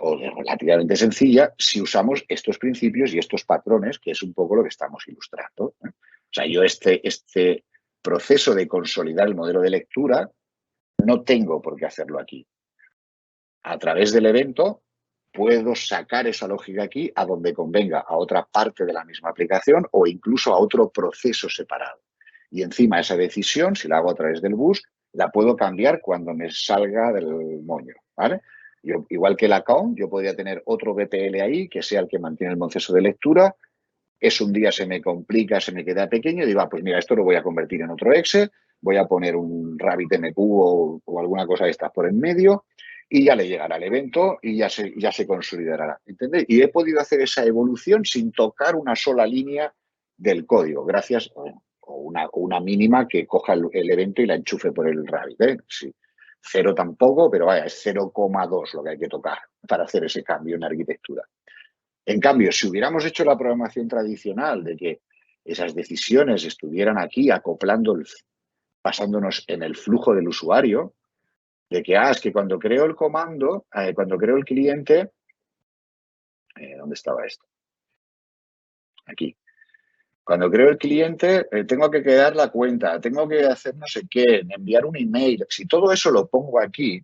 Speaker 1: o relativamente sencilla, si usamos estos principios y estos patrones, que es un poco lo que estamos ilustrando. O sea, yo este proceso de consolidar el modelo de lectura no tengo por qué hacerlo aquí. A través del evento puedo sacar esa lógica aquí a donde convenga, a otra parte de la misma aplicación o incluso a otro proceso separado. Y encima esa decisión, si la hago a través del bus, la puedo cambiar cuando me salga del moño, ¿vale? Igual que el account, yo podría tener otro BPL ahí, que sea el que mantiene el proceso de lectura. Un día se me complica, se me queda pequeño y digo, pues mira, esto lo voy a convertir en otro Excel, voy a poner un RabbitMQ o alguna cosa de estas por en medio y ya le llegará el evento y ya se consolidará. ¿Entendéis? Y he podido hacer esa evolución sin tocar una sola línea del código, gracias a una mínima que coja el evento y la enchufe por el Rabbit. Sí. 0 tampoco, pero vaya, es 0,2 lo que hay que tocar para hacer ese cambio en arquitectura. En cambio, si hubiéramos hecho la programación tradicional de que esas decisiones estuvieran aquí acoplando, basándonos en el flujo del usuario, de que, es que cuando creo el comando, cuando creo el cliente, ¿dónde estaba esto? Aquí. Cuando creo el cliente, tengo que crear la cuenta, tengo que hacer no sé qué, enviar un email. Si todo eso lo pongo aquí,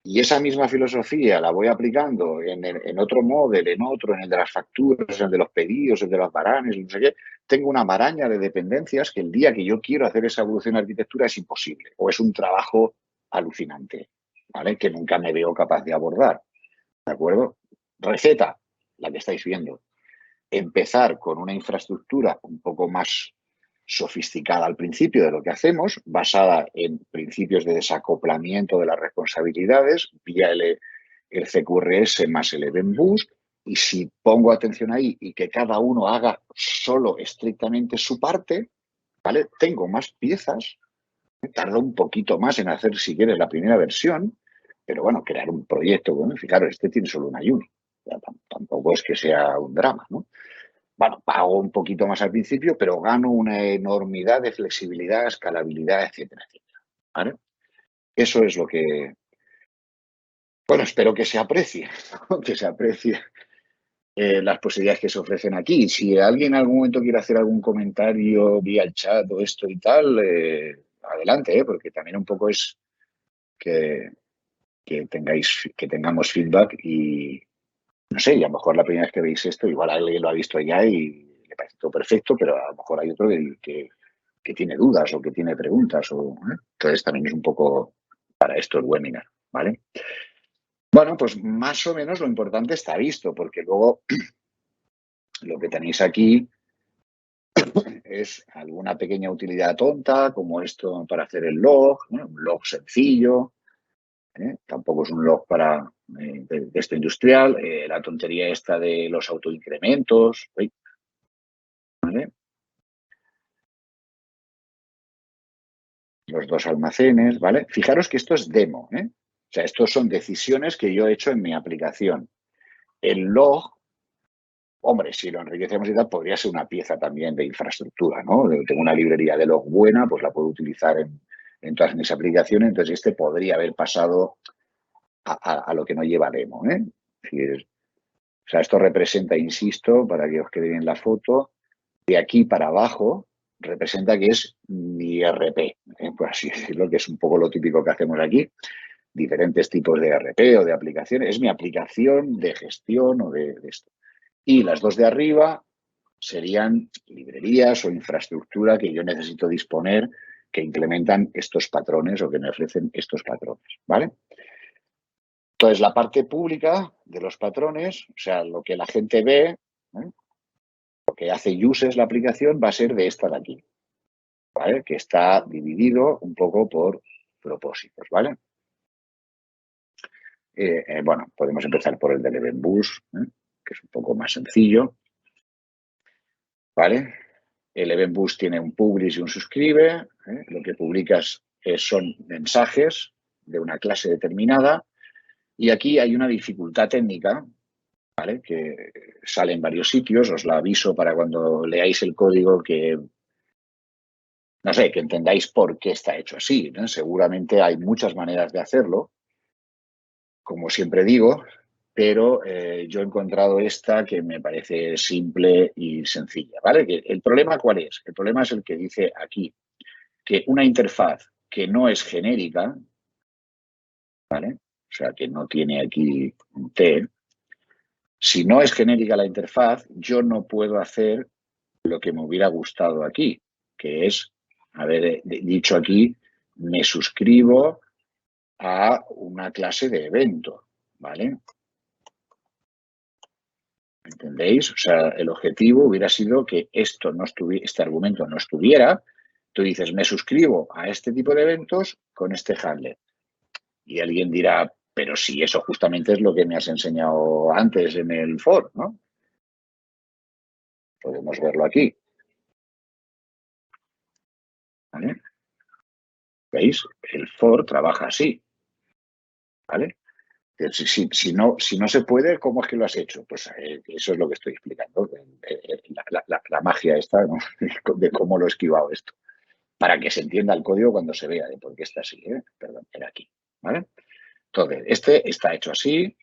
Speaker 1: Y esa misma filosofía la voy aplicando en otro modelo, en otro, en el de las facturas, en el de los pedidos, en el de los baranes, no sé qué. Tengo una maraña de dependencias que el día que yo quiero hacer esa evolución de arquitectura es imposible o es un trabajo alucinante, ¿vale? Que nunca me veo capaz de abordar, ¿de acuerdo? Receta, la que estáis viendo. Empezar con una infraestructura un poco más sofisticada al principio de lo que hacemos, basada en principios de desacoplamiento de las responsabilidades vía el CQRS más el Event Boost, y si pongo atención ahí y que cada uno haga solo estrictamente su parte, ¿vale? Tengo más piezas, tarda un poquito más en hacer, si quieres, la primera versión, pero bueno, crear un proyecto, bueno, fijaros, este tiene solo una uni, tampoco es que sea un drama, ¿no? Bueno, pago un poquito más al principio, pero gano una enormidad de flexibilidad, escalabilidad, etcétera, etcétera. ¿Vale? Eso es lo que, bueno, espero que se aprecie, ¿no? Que se aprecie las posibilidades que se ofrecen aquí. Si alguien en algún momento quiere hacer algún comentario vía el chat o esto y tal, adelante, porque también un poco es que, que tengamos feedback y, no sé, y a lo mejor la primera vez que veis esto, igual alguien lo ha visto ya y le parece todo perfecto, pero a lo mejor hay otro que tiene dudas o que tiene preguntas. Entonces también es un poco para esto el webinar, ¿vale? Bueno, pues más o menos lo importante está visto, porque luego lo que tenéis aquí es alguna pequeña utilidad tonta, como esto para hacer el log, ¿no? Un log sencillo, tampoco es un log para de esto industrial, la tontería esta de los autoincrementos, ¿vale? Los dos almacenes, ¿vale? Fijaros que esto es demo, ¿eh? O sea, estos son decisiones que yo he hecho en mi aplicación. El log, hombre, si lo enriquecemos y tal, podría ser una pieza también de infraestructura, ¿no? Tengo una librería de log buena, pues la puedo utilizar en todas mis aplicaciones, entonces este podría haber pasado a lo que no lleva demo, ¿eh? O sea, esto representa, insisto, para que os quede bien la foto, de aquí para abajo representa que es mi RP, por así decirlo, que es un poco lo típico que hacemos aquí. Diferentes tipos de RP o de aplicaciones. Es mi aplicación de gestión o de esto. Y las dos de arriba serían librerías o infraestructura que yo necesito disponer que implementan estos patrones o que me ofrecen estos patrones, ¿vale? Entonces, la parte pública de los patrones, o sea, lo que la gente ve, lo que hace uses la aplicación va a ser de esta de aquí, ¿vale? Que está dividido un poco por propósitos, ¿vale? Bueno, podemos empezar por el del Event Boost, que es un poco más sencillo, ¿vale? El Event Boost tiene un publish y un subscribe. Lo que publicas son mensajes de una clase determinada. Y aquí hay una dificultad técnica, ¿vale? Que sale en varios sitios. Os la aviso para cuando leáis el código que, no sé, que entendáis por qué está hecho así, ¿no? Seguramente hay muchas maneras de hacerlo, como siempre digo, pero yo he encontrado esta que me parece simple y sencilla, ¿vale? ¿El problema cuál es? El problema es el que dice aquí, que una interfaz que no es genérica, ¿vale? O sea, que no tiene aquí un T, si no es genérica la interfaz, yo no puedo hacer lo que me hubiera gustado aquí, que es haber dicho aquí, me suscribo a una clase de evento, ¿vale? ¿Entendéis? O sea, el objetivo hubiera sido que esto no este argumento no estuviera. Tú dices, me suscribo a este tipo de eventos con este handler. Y alguien dirá, pero si eso justamente es lo que me has enseñado antes en el for, ¿no? Podemos verlo aquí. ¿Vale? ¿Veis? El for trabaja así. ¿Vale? Si no se puede, ¿cómo es que lo has hecho? Pues eso es lo que estoy explicando. La magia esta, ¿no? De cómo lo he esquivado esto. Para que se entienda el código cuando se vea de por qué está así. Perdón, era aquí. ¿Vale? Entonces, este está hecho así,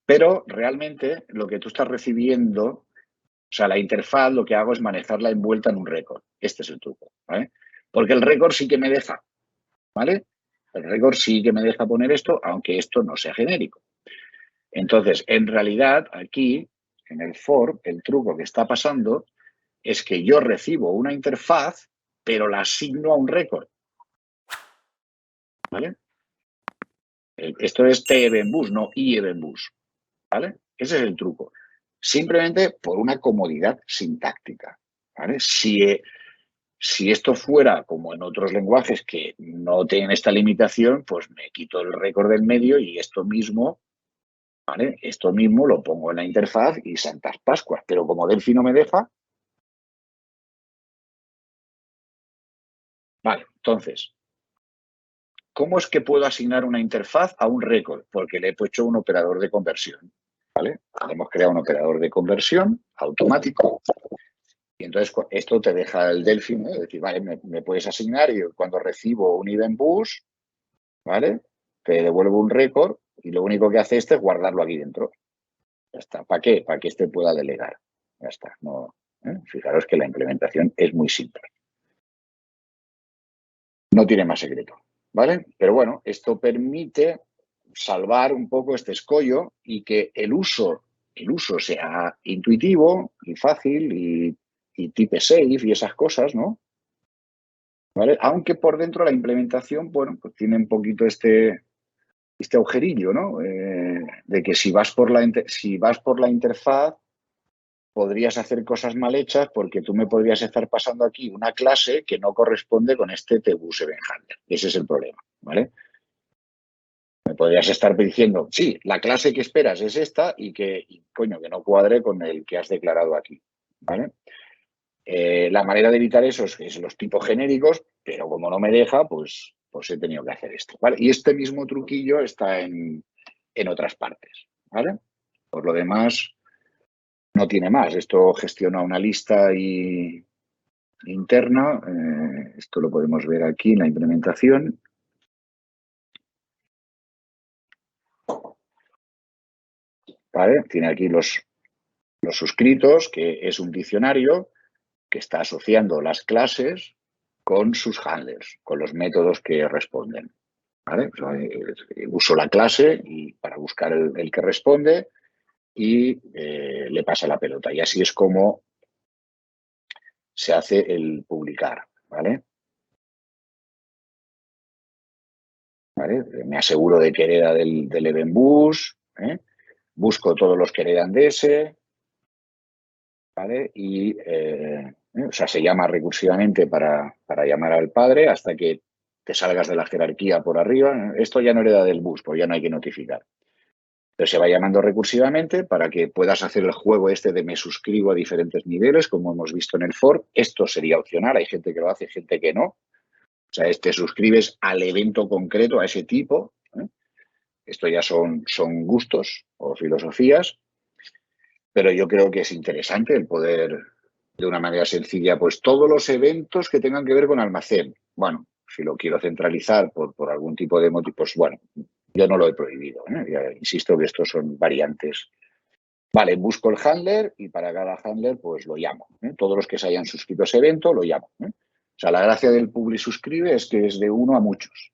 Speaker 1: pero realmente lo que tú estás recibiendo, o sea, la interfaz, lo que hago es manejarla envuelta en un récord. Este es el truco, ¿vale? Porque el récord sí que me deja, ¿vale? El record sí que me deja poner esto, aunque esto no sea genérico. Entonces, en realidad, aquí, en el for, el truco que está pasando es que yo recibo una interfaz, pero la asigno a un récord. ¿Vale? Esto es t-eventBus, no i-eventBus. ¿Vale? Ese es el truco. Simplemente por una comodidad sintáctica. ¿Vale? Si esto fuera como en otros lenguajes que no tienen esta limitación, pues me quito el récord del medio y esto mismo, ¿vale? Esto mismo lo pongo en la interfaz y Santas Pascuas. Pero como Delphi no me deja, vale, entonces, ¿cómo es que puedo asignar una interfaz a un récord? Porque le he hecho un operador de conversión, ¿vale? Hemos creado un operador de conversión automático y entonces esto te deja el Delphi, ¿no? Es decir, vale, me puedes asignar y cuando recibo un event bus, ¿vale? Te devuelvo un récord y lo único que hace este es guardarlo aquí dentro. Ya está. ¿Para qué? Para que este pueda delegar. Ya está. No, ¿eh? Fijaros que la implementación es muy simple. No tiene más secreto, ¿vale? Pero bueno, esto permite salvar un poco este escollo y que el uso sea intuitivo y fácil y type safe y esas cosas, ¿no? ¿Vale? Aunque por dentro la implementación, bueno, pues tiene un poquito este agujerillo, ¿no? De que si vas por la interfaz podrías hacer cosas mal hechas porque tú me podrías estar pasando aquí una clase que no corresponde con este TBus Event Handler. Ese es el problema, ¿vale? Me podrías estar diciendo, sí, la clase que esperas es esta y coño, que no cuadre con el que has declarado aquí, ¿vale? La manera de evitar eso es los tipos genéricos, pero como no me deja, pues he tenido que hacer esto, ¿vale? Y este mismo truquillo está en otras partes, ¿vale? Por lo demás, no tiene más. Esto gestiona una lista interna. Esto lo podemos ver aquí en la implementación. ¿Vale? Tiene aquí los suscritos, que es un diccionario que está asociando las clases con sus handlers, con los métodos que responden. ¿Vale? Uso la clase para buscar el que responde y le pasa la pelota. Y así es como se hace el publicar. ¿Vale? ¿Vale? Me aseguro de que hereda del event bus, busco todos los que heredan de ese, ¿vale? Y, o sea, se llama recursivamente para llamar al padre hasta que te salgas de la jerarquía por arriba. Esto ya no hereda del bus, pues ya no hay que notificar. Pero se va llamando recursivamente para que puedas hacer el juego este de me suscribo a diferentes niveles, como hemos visto en el for. Esto sería opcional, hay gente que lo hace, gente que no. O sea, te suscribes al evento concreto, a ese tipo. Esto ya son gustos o filosofías, pero yo creo que es interesante el poder, de una manera sencilla, pues todos los eventos que tengan que ver con almacén. Bueno, si lo quiero centralizar por algún tipo de motivo, pues bueno, yo no lo he prohibido. Ya insisto que estos son variantes. Vale, busco el handler y para cada handler pues lo llamo. Todos los que se hayan suscrito a ese evento lo llamo. O sea, la gracia del public suscribe es que es de uno a muchos.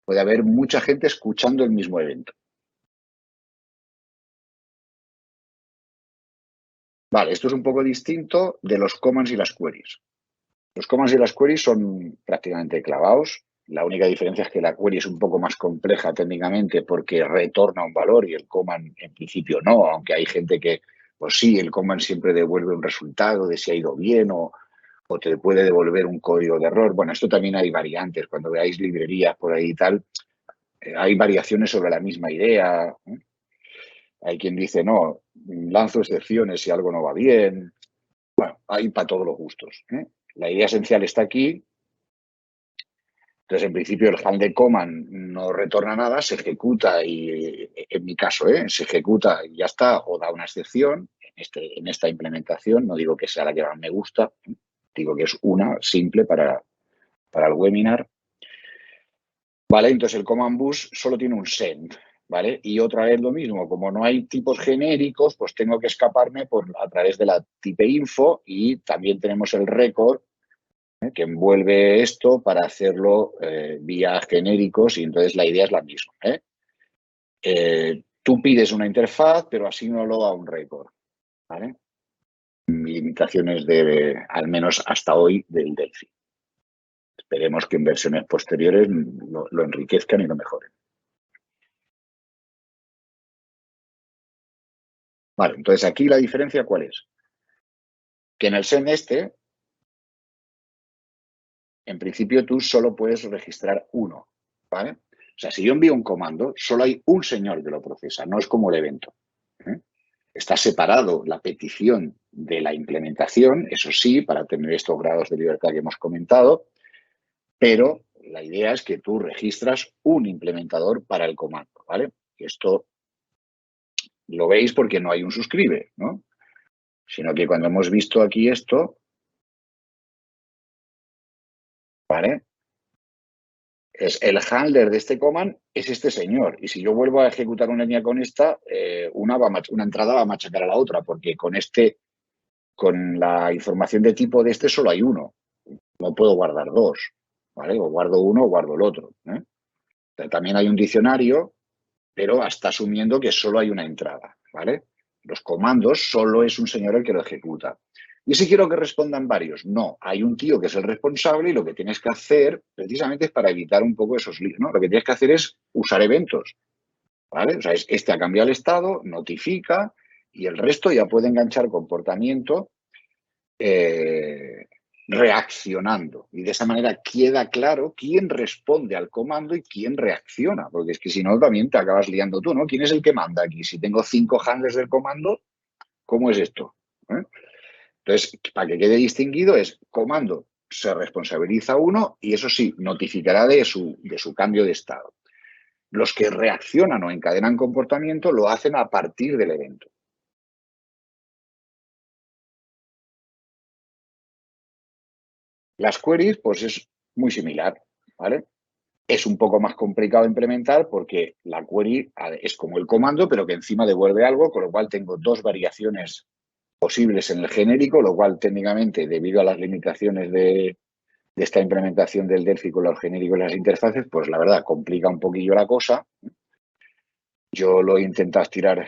Speaker 1: Puede haber mucha gente escuchando el mismo evento. Vale, esto es un poco distinto de los commands y las queries. Los commands y las queries son prácticamente clavados. La única diferencia es que la query es un poco más compleja técnicamente porque retorna un valor y el command en principio no, aunque hay gente que, pues sí, el command siempre devuelve un resultado de si ha ido bien o te puede devolver un código de error. Bueno, esto también hay variantes. Cuando veáis librerías por ahí y tal, hay variaciones sobre la misma idea. Hay quien dice, no, lanzo excepciones si algo no va bien. Bueno, hay para todos los gustos. La idea esencial está aquí. Entonces, en principio, el handle command no retorna nada, se ejecuta y, en mi caso, se ejecuta y ya está, o da una excepción en esta implementación. No digo que sea la que más me gusta, digo que es una simple para el webinar. Vale, entonces el command bus solo tiene un send, ¿vale? Y otra vez lo mismo, como no hay tipos genéricos, pues tengo que escaparme a través de la type info y también tenemos el record que envuelve esto para hacerlo vía genéricos y entonces la idea es la misma. Tú pides una interfaz, pero asígnalo a un récord, ¿vale? Limitaciones al menos hasta hoy, del Delphi. Esperemos que en versiones posteriores lo enriquezcan y lo mejoren. Vale, entonces aquí la diferencia, ¿cuál es? Que en el send en principio tú solo puedes registrar uno, ¿vale? O sea, si yo envío un comando, solo hay un señor que lo procesa, no es como el evento. Está separado la petición de la implementación, eso sí, para tener estos grados de libertad que hemos comentado, pero la idea es que tú registras un implementador para el comando, ¿vale? Esto lo veis porque no hay un suscribe, ¿no? Sino que cuando hemos visto aquí esto, ¿vale? Es el handler de este command es este señor. Y si yo vuelvo a ejecutar una línea con esta, una entrada va a machacar a la otra, porque con la información de tipo de este solo hay uno. No puedo guardar dos, ¿vale? O guardo uno o guardo el otro. También hay un diccionario, pero está asumiendo que solo hay una entrada, ¿vale? Los comandos solo es un señor el que lo ejecuta. ¿Y si quiero que respondan varios? No, hay un tío que es el responsable y lo que tienes que hacer precisamente es para evitar un poco esos líos, ¿no? Lo que tienes que hacer es usar eventos, ¿vale? O sea, este ha cambiado el estado, notifica y el resto ya puede enganchar comportamiento reaccionando. Y de esa manera queda claro quién responde al comando y quién reacciona, porque es que si no también te acabas liando tú, ¿no? ¿Quién es el que manda aquí? Si tengo 5 handlers del comando, ¿cómo es esto? Entonces, para que quede distinguido es comando se responsabiliza uno y eso sí, notificará de su cambio de estado. Los que reaccionan o encadenan comportamiento lo hacen a partir del evento. Las queries, pues es muy similar, ¿vale? Es un poco más complicado de implementar porque la query es como el comando, pero que encima devuelve algo, con lo cual tengo dos variaciones posibles en el genérico, lo cual técnicamente, debido a las limitaciones de esta implementación del Delphi con los genéricos y las interfaces, pues la verdad complica un poquillo la cosa. Yo lo he intentado estirar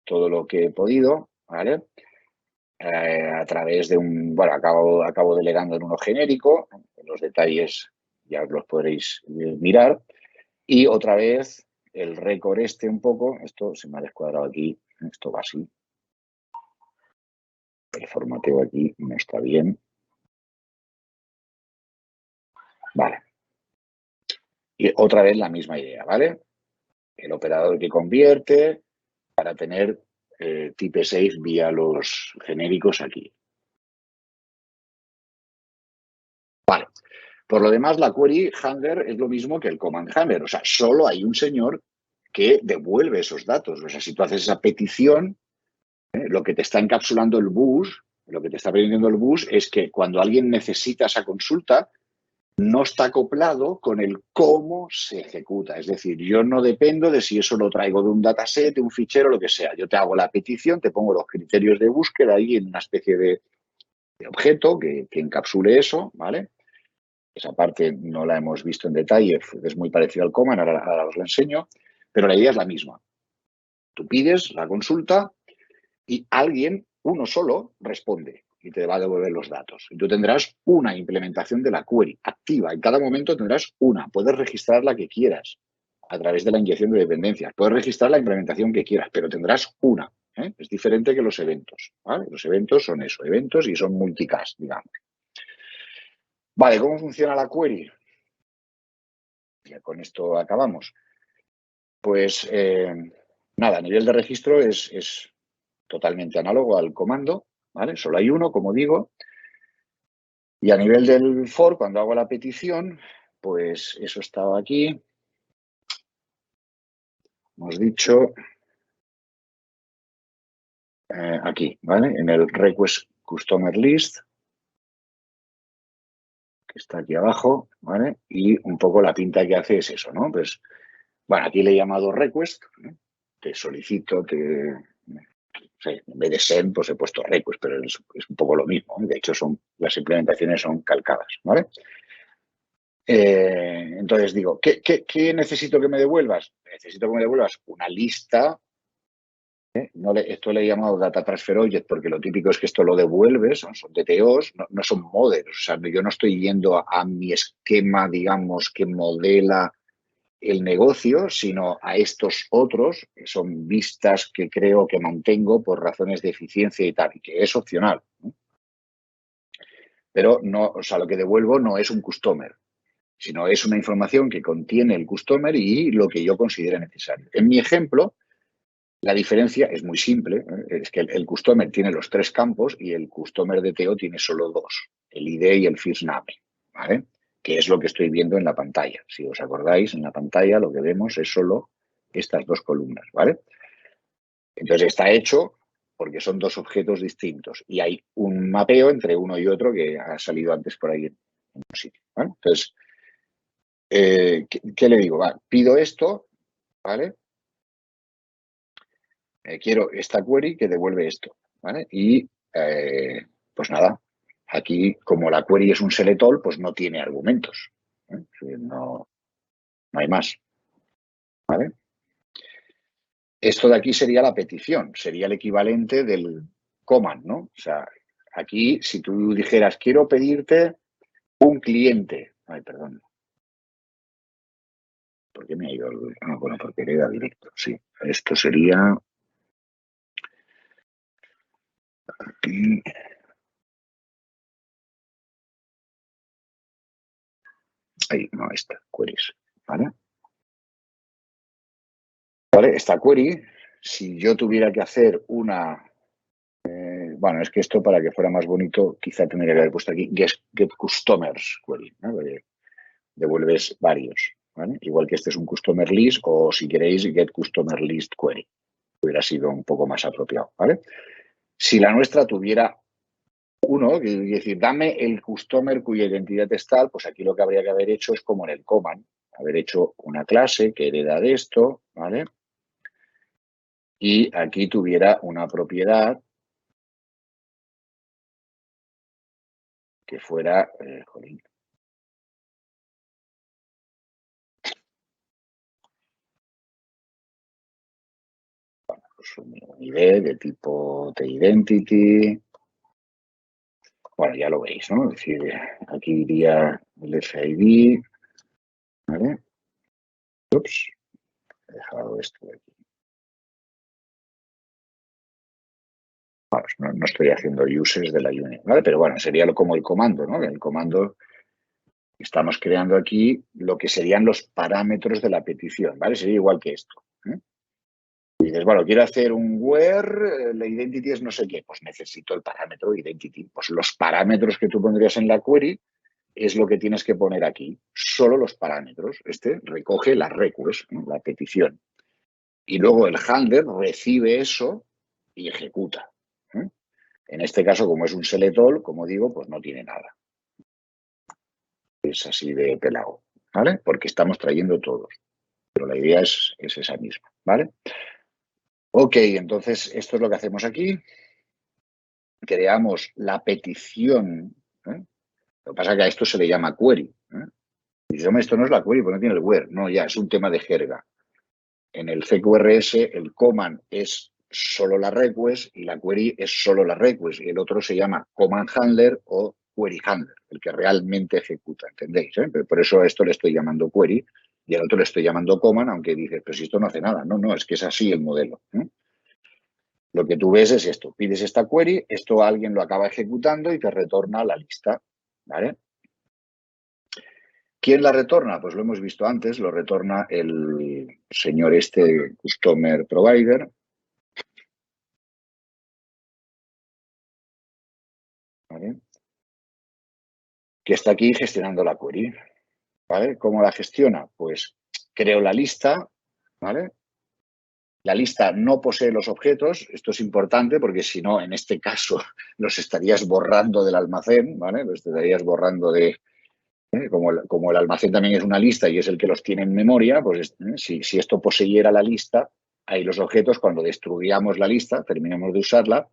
Speaker 1: todo lo que he podido, ¿vale? A través de bueno, acabo delegando en uno genérico, los detalles ya os los podréis mirar. Y otra vez el récord un poco, esto se me ha descuadrado aquí, esto va así. El formateo aquí no está bien. Vale. Y otra vez la misma idea, ¿vale? El operador que convierte para tener type safe vía los genéricos aquí. Vale. Por lo demás, la query handler es lo mismo que el command handler. O sea, solo hay un señor que devuelve esos datos. O sea, si tú haces esa petición, lo que te está encapsulando el bus, lo que te está permitiendo el bus es que cuando alguien necesita esa consulta, no está acoplado con el cómo se ejecuta. Es decir, yo no dependo de si eso lo traigo de un dataset, de un fichero, lo que sea. Yo te hago la petición, te pongo los criterios de búsqueda ahí en una especie de objeto que encapsule eso, ¿vale? Esa parte no la hemos visto en detalle, es muy parecido al command, ahora os lo enseño, pero la idea es la misma. Tú pides la consulta y alguien, uno solo, responde y te va a devolver los datos. Y tú tendrás una implementación de la query activa. En cada momento tendrás una. Puedes registrar la que quieras a través de la inyección de dependencias. Puedes registrar la implementación que quieras, pero tendrás una. Es diferente que los eventos, ¿vale? Los eventos son eso, eventos y son multicast, digamos. Vale, ¿cómo funciona la query? Ya con esto acabamos. Pues nada, a nivel de registro es totalmente análogo al comando, ¿vale? Solo hay uno, como digo. Y a nivel del for, cuando hago la petición, pues eso estaba aquí. Hemos dicho aquí, ¿vale? En el request customer list, que está aquí abajo, ¿vale? Y un poco la pinta que hace es eso, ¿no? Pues, bueno, aquí le he llamado request, ¿no? Te solicito, Sí, en vez de send, pues he puesto request, pero es un poco lo mismo. De hecho, las implementaciones son calcadas, ¿vale? Entonces digo, ¿qué necesito que me devuelvas? Necesito que me devuelvas una lista. Esto le he llamado Data Transfer Object porque lo típico es que esto lo devuelves, son DTOs, no son models. O sea, yo no estoy yendo a mi esquema, digamos, que modela el negocio, sino a estos otros, que son vistas que creo que mantengo por razones de eficiencia y tal, y que es opcional, ¿no? Pero no, o sea, lo que devuelvo no es un customer, sino es una información que contiene el customer y lo que yo considere necesario. En mi ejemplo, la diferencia es muy simple, es que el customer tiene los 3 campos y el customer DTO tiene solo 2, el ID y el first name, ¿vale? Que es lo que estoy viendo en la pantalla. Si os acordáis, en la pantalla lo que vemos es solo estas 2 columnas, ¿vale? Entonces está hecho porque son 2 objetos distintos y hay un mapeo entre uno y otro que ha salido antes por ahí en un sitio, ¿vale? Entonces, ¿qué le digo? Pido esto, ¿vale? Quiero esta query que devuelve esto, ¿vale? Y pues nada, aquí como la query es un select all, pues no tiene argumentos, ¿eh? No hay más, ¿vale? Esto de aquí sería la petición, sería el equivalente del command, ¿no? O sea, aquí si tú dijeras, quiero pedirte un cliente. Ay, perdón. ¿Por qué me ha ido? Bueno, porque era directo, sí. Esto sería aquí. Ahí, no, esta, queries, ¿vale? ¿Vale? Esta query, si yo tuviera que hacer una... bueno, es que esto para que fuera más bonito, quizá tendría que haber puesto aquí get customers query, ¿no? Porque devuelves varios, ¿vale? Igual que este es un customer list o si queréis get customer list query. Hubiera sido un poco más apropiado, ¿vale? Si la nuestra tuviera uno, es decir, dame el customer cuya identidad es tal, pues aquí lo que habría que haber hecho es como en el command, haber hecho una clase que hereda de esto, ¿vale? Y aquí tuviera una propiedad que fuera, jolín. Bueno, pues un ID de tipo identity. Bueno, ya lo veis, ¿no? Es decir, aquí iría el FID, ¿vale? Ups, he dejado esto de aquí. Bueno, no estoy haciendo uses de la unit, ¿vale? Pero bueno, sería como el comando, ¿no? El comando, estamos creando aquí lo que serían los parámetros de la petición, ¿vale? Sería igual que esto, ¿eh? Y dices, bueno, quiero hacer un where, la identity es no sé qué, pues necesito el parámetro identity. Pues los parámetros que tú pondrías en la query es lo que tienes que poner aquí, solo los parámetros. Este recoge la request, ¿no? La petición. Y luego el handler recibe eso y ejecuta, ¿eh? En este caso, como es un select all, como digo, pues no tiene nada. Es así de pelado, ¿vale? Porque estamos trayendo todos. Pero la idea es esa misma, ¿vale? Ok, entonces esto es lo que hacemos aquí. Creamos la petición, ¿eh? Lo que pasa es que a esto se le llama query, ¿eh? Y dices, hombre, esto no es la query, porque no tiene el where. No, ya, es un tema de jerga. En el CQRS el command es solo la request y la query es solo la request. Y el otro se llama command handler o query handler, el que realmente ejecuta, ¿entendéis? Pero por eso a esto le estoy llamando query y al otro le estoy llamando command, aunque dices, pero si esto no hace nada. No, es que es así el modelo, ¿eh? Lo que tú ves es esto, pides esta query, esto alguien lo acaba ejecutando y te retorna la lista, ¿vale? ¿Quién la retorna? Pues lo hemos visto antes, lo retorna el señor este Customer Provider, ¿vale? Que está aquí gestionando la query, ¿vale? ¿Cómo la gestiona? Pues creo la lista, ¿vale? La lista no posee los objetos, esto es importante porque si no, en este caso, los estarías borrando del almacén, ¿vale? Los estarías borrando de... Como el almacén también es una lista y es el que los tiene en memoria, pues si esto poseyera la lista, ahí los objetos, cuando destruyamos la lista, terminemos de usarla,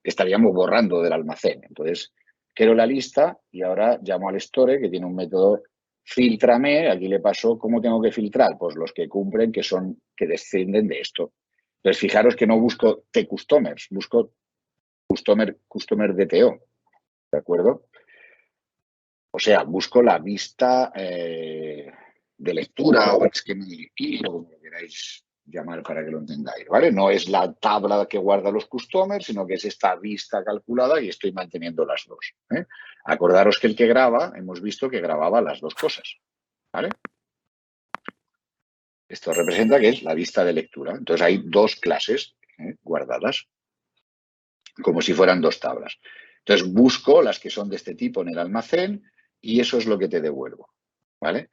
Speaker 1: estaríamos borrando del almacén. Entonces, creo la lista y ahora llamo al store, que tiene un método filtrame. Aquí le paso cómo tengo que filtrar, pues los que cumplen, que descienden de esto. Entonces, fijaros que no busco T-Customers, busco customer DTO, ¿de acuerdo? O sea, busco la vista de lectura o esquema de lectura, o como lo queráis llamar para que lo entendáis, ¿vale? No es la tabla que guarda los customers, sino que es esta vista calculada y estoy manteniendo las dos, ¿eh? Acordaros que el que graba, hemos visto que grababa las dos cosas, ¿vale? Esto representa que es la vista de lectura. Entonces hay dos clases guardadas, como si fueran dos tablas. Entonces busco las que son de este tipo en el almacén y eso es lo que te devuelvo, ¿vale?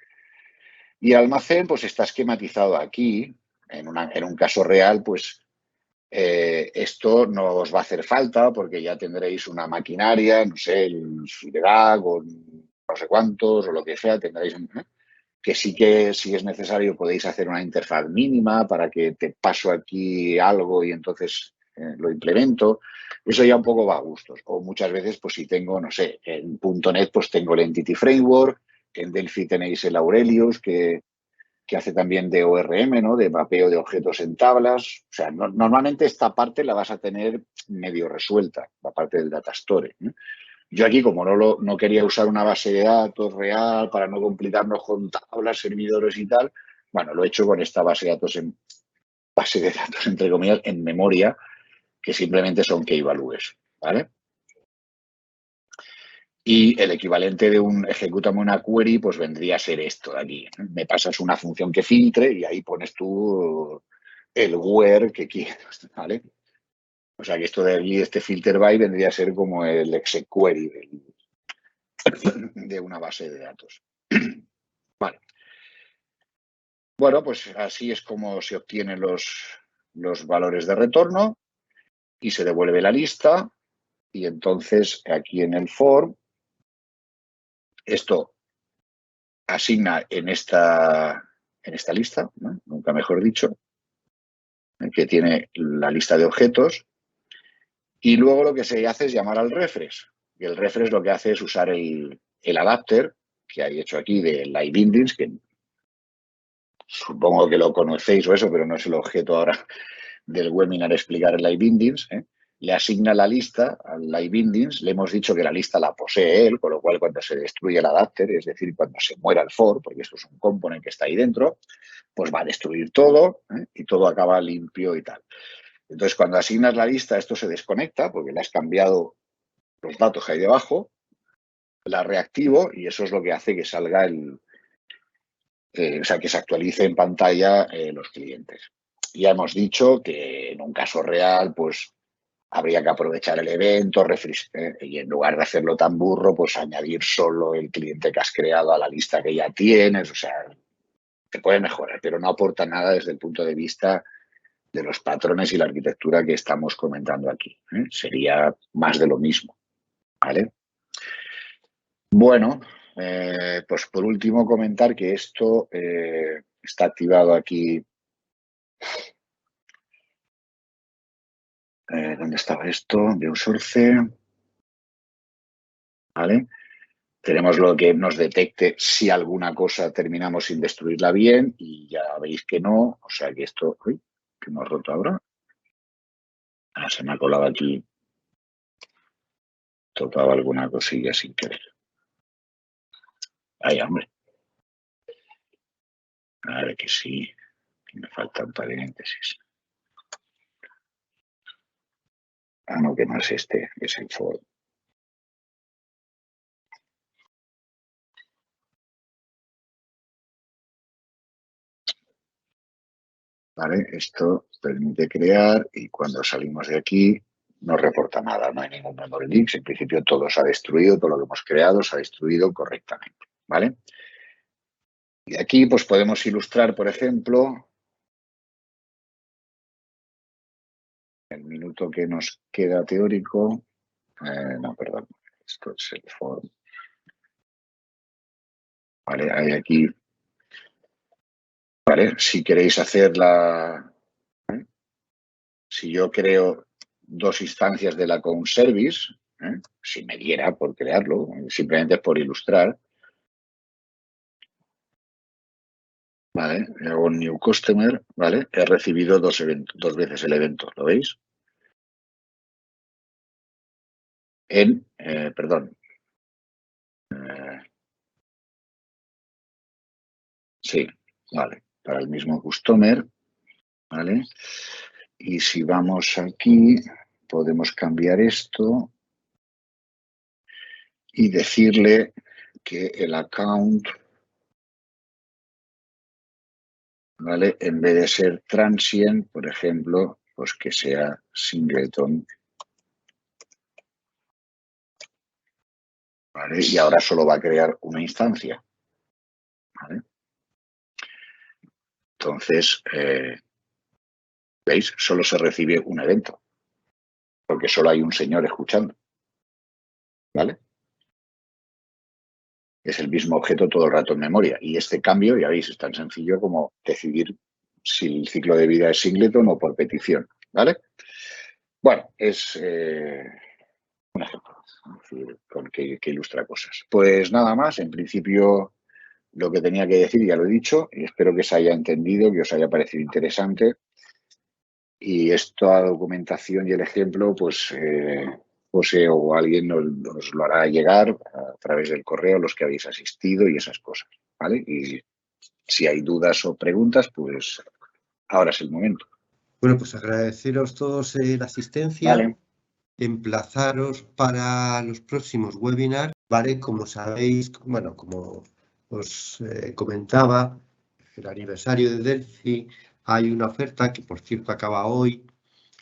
Speaker 1: Y el almacén pues está esquematizado aquí. En un caso real, pues esto no os va a hacer falta porque ya tendréis una maquinaria, no sé, el Fidedag o no sé cuántos o lo que sea, tendréis que sí que si es necesario podéis hacer una interfaz mínima para que te paso aquí algo y entonces lo implemento. Eso ya un poco va a gustos. O muchas veces, pues si tengo, no sé, en .NET pues tengo el Entity Framework, en Delphi tenéis el Aurelius que hace también de ORM, ¿no? De mapeo de objetos en tablas. O sea, normalmente esta parte la vas a tener medio resuelta, la parte del data store, ¿eh? Yo aquí, como no quería usar una base de datos real para no complicarnos con tablas, servidores y tal, bueno, lo he hecho con esta base de datos, entre comillas, en memoria, que simplemente son key values, ¿vale? Y el equivalente de un ejecútame una query, pues vendría a ser esto de aquí. Me pasas una función que filtre y ahí pones tú el where que quieras, ¿vale? O sea que esto de aquí, este filter by, vendría a ser como el exequery de una base de datos. Vale. Bueno, pues así es como se obtienen los valores de retorno y se devuelve la lista. Y entonces aquí en el for, esto asigna en esta lista, ¿no? Nunca mejor dicho, que tiene la lista de objetos. Y luego lo que se hace es llamar al refresh. Y el refresh lo que hace es usar el adapter que hay hecho aquí de LiveIndings, que supongo que lo conocéis o eso, pero no es el objeto ahora del webinar explicar el LiveIndings, le asigna la lista al LiveIndings, le hemos dicho que la lista la posee él, con lo cual cuando se destruye el adapter, es decir, cuando se muera el for, porque esto es un component que está ahí dentro, pues va a destruir todo y todo acaba limpio y tal. Entonces, cuando asignas la lista, esto se desconecta porque le has cambiado los datos que hay debajo, la reactivo y eso es lo que hace que salga o sea, que se actualice en pantalla los clientes. Ya hemos dicho que en un caso real, pues habría que aprovechar el evento y en lugar de hacerlo tan burro, pues añadir solo el cliente que has creado a la lista que ya tienes. O sea, te puede mejorar, pero no aporta nada desde el punto de vista de los patrones y la arquitectura que estamos comentando aquí. Sería más de lo mismo, ¿vale? Bueno, pues por último comentar que esto está activado aquí. ¿Dónde estaba esto? View source. ¿Vale? Tenemos lo que nos detecte si alguna cosa terminamos sin destruirla bien y ya veis que no. O sea que esto... Uy, que hemos roto ahora. Ah, se me ha colado aquí. Tocaba alguna cosilla sin querer. Ay, hombre. A ver que sí. Que me faltan paréntesis. Ah, no, que no es este. Es el for. ¿Vale? Esto permite crear y cuando salimos de aquí no reporta nada, no hay ningún memory leaks. En principio todo se ha destruido, todo lo que hemos creado se ha destruido correctamente, ¿vale? Y aquí pues podemos ilustrar, por ejemplo, el minuto que nos queda teórico. No, perdón, esto es el for. Vale, hay aquí, vale, si queréis hacer si yo creo 2 instancias del account service, si me diera por crearlo, simplemente por ilustrar, ¿vale? Hago un new customer, ¿vale? He recibido 2 veces el evento, ¿lo veis? Perdón. Sí, vale. Para el mismo customer, ¿vale? Y si vamos aquí, podemos cambiar esto y decirle que el account, ¿vale? En vez de ser transient, por ejemplo, pues que sea singleton, ¿vale? Y ahora solo va a crear una instancia, ¿vale? Entonces, ¿veis? Solo se recibe un evento, porque solo hay un señor escuchando, ¿vale? Es el mismo objeto todo el rato en memoria. Y este cambio, ya veis, es tan sencillo como decidir si el ciclo de vida es singleton o por petición, ¿vale? Bueno, es un ejemplo, es decir, que ilustra cosas. Pues nada más, en principio lo que tenía que decir ya lo he dicho y espero que se haya entendido, que os haya parecido interesante. Y esta documentación y el ejemplo, pues José o alguien nos lo hará llegar a través del correo, los que habéis asistido y esas cosas, ¿vale? Y si hay dudas o preguntas, pues ahora es el momento.
Speaker 2: Bueno, pues agradeceros todos la asistencia,
Speaker 1: Vale.
Speaker 2: emplazaros para los próximos webinars, ¿vale? Como sabéis, bueno, como os comentaba, el aniversario de Delphi, hay una oferta que por cierto acaba hoy,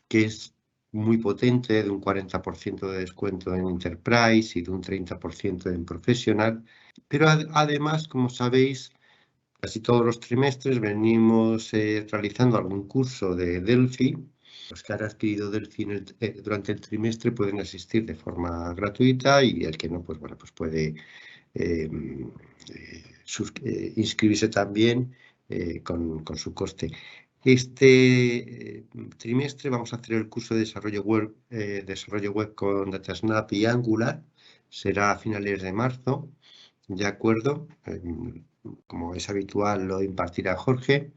Speaker 2: que es muy potente, de un 40% de descuento en Enterprise y de un 30% en Professional. Pero además, como sabéis, casi todos los trimestres venimos realizando algún curso de Delphi. Los que han adquirido Delphi durante el trimestre pueden asistir de forma gratuita y el que no, pues bueno, pues puede inscribirse también con su coste. Este trimestre vamos a hacer el curso de desarrollo web con DataSnap y Angular. Será a finales de marzo, ¿de acuerdo? Como es habitual, lo impartirá Jorge.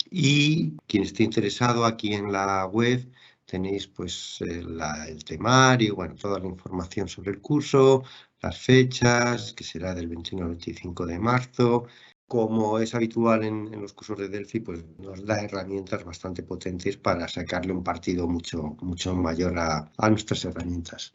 Speaker 2: Y quien esté interesado, aquí en la web tenéis pues el temario, bueno, toda la información sobre el curso, las fechas, que será del 21 al 25 de marzo. Como es habitual en los cursos de Delphi, pues nos da herramientas bastante potentes para sacarle un partido mucho mayor a nuestras herramientas.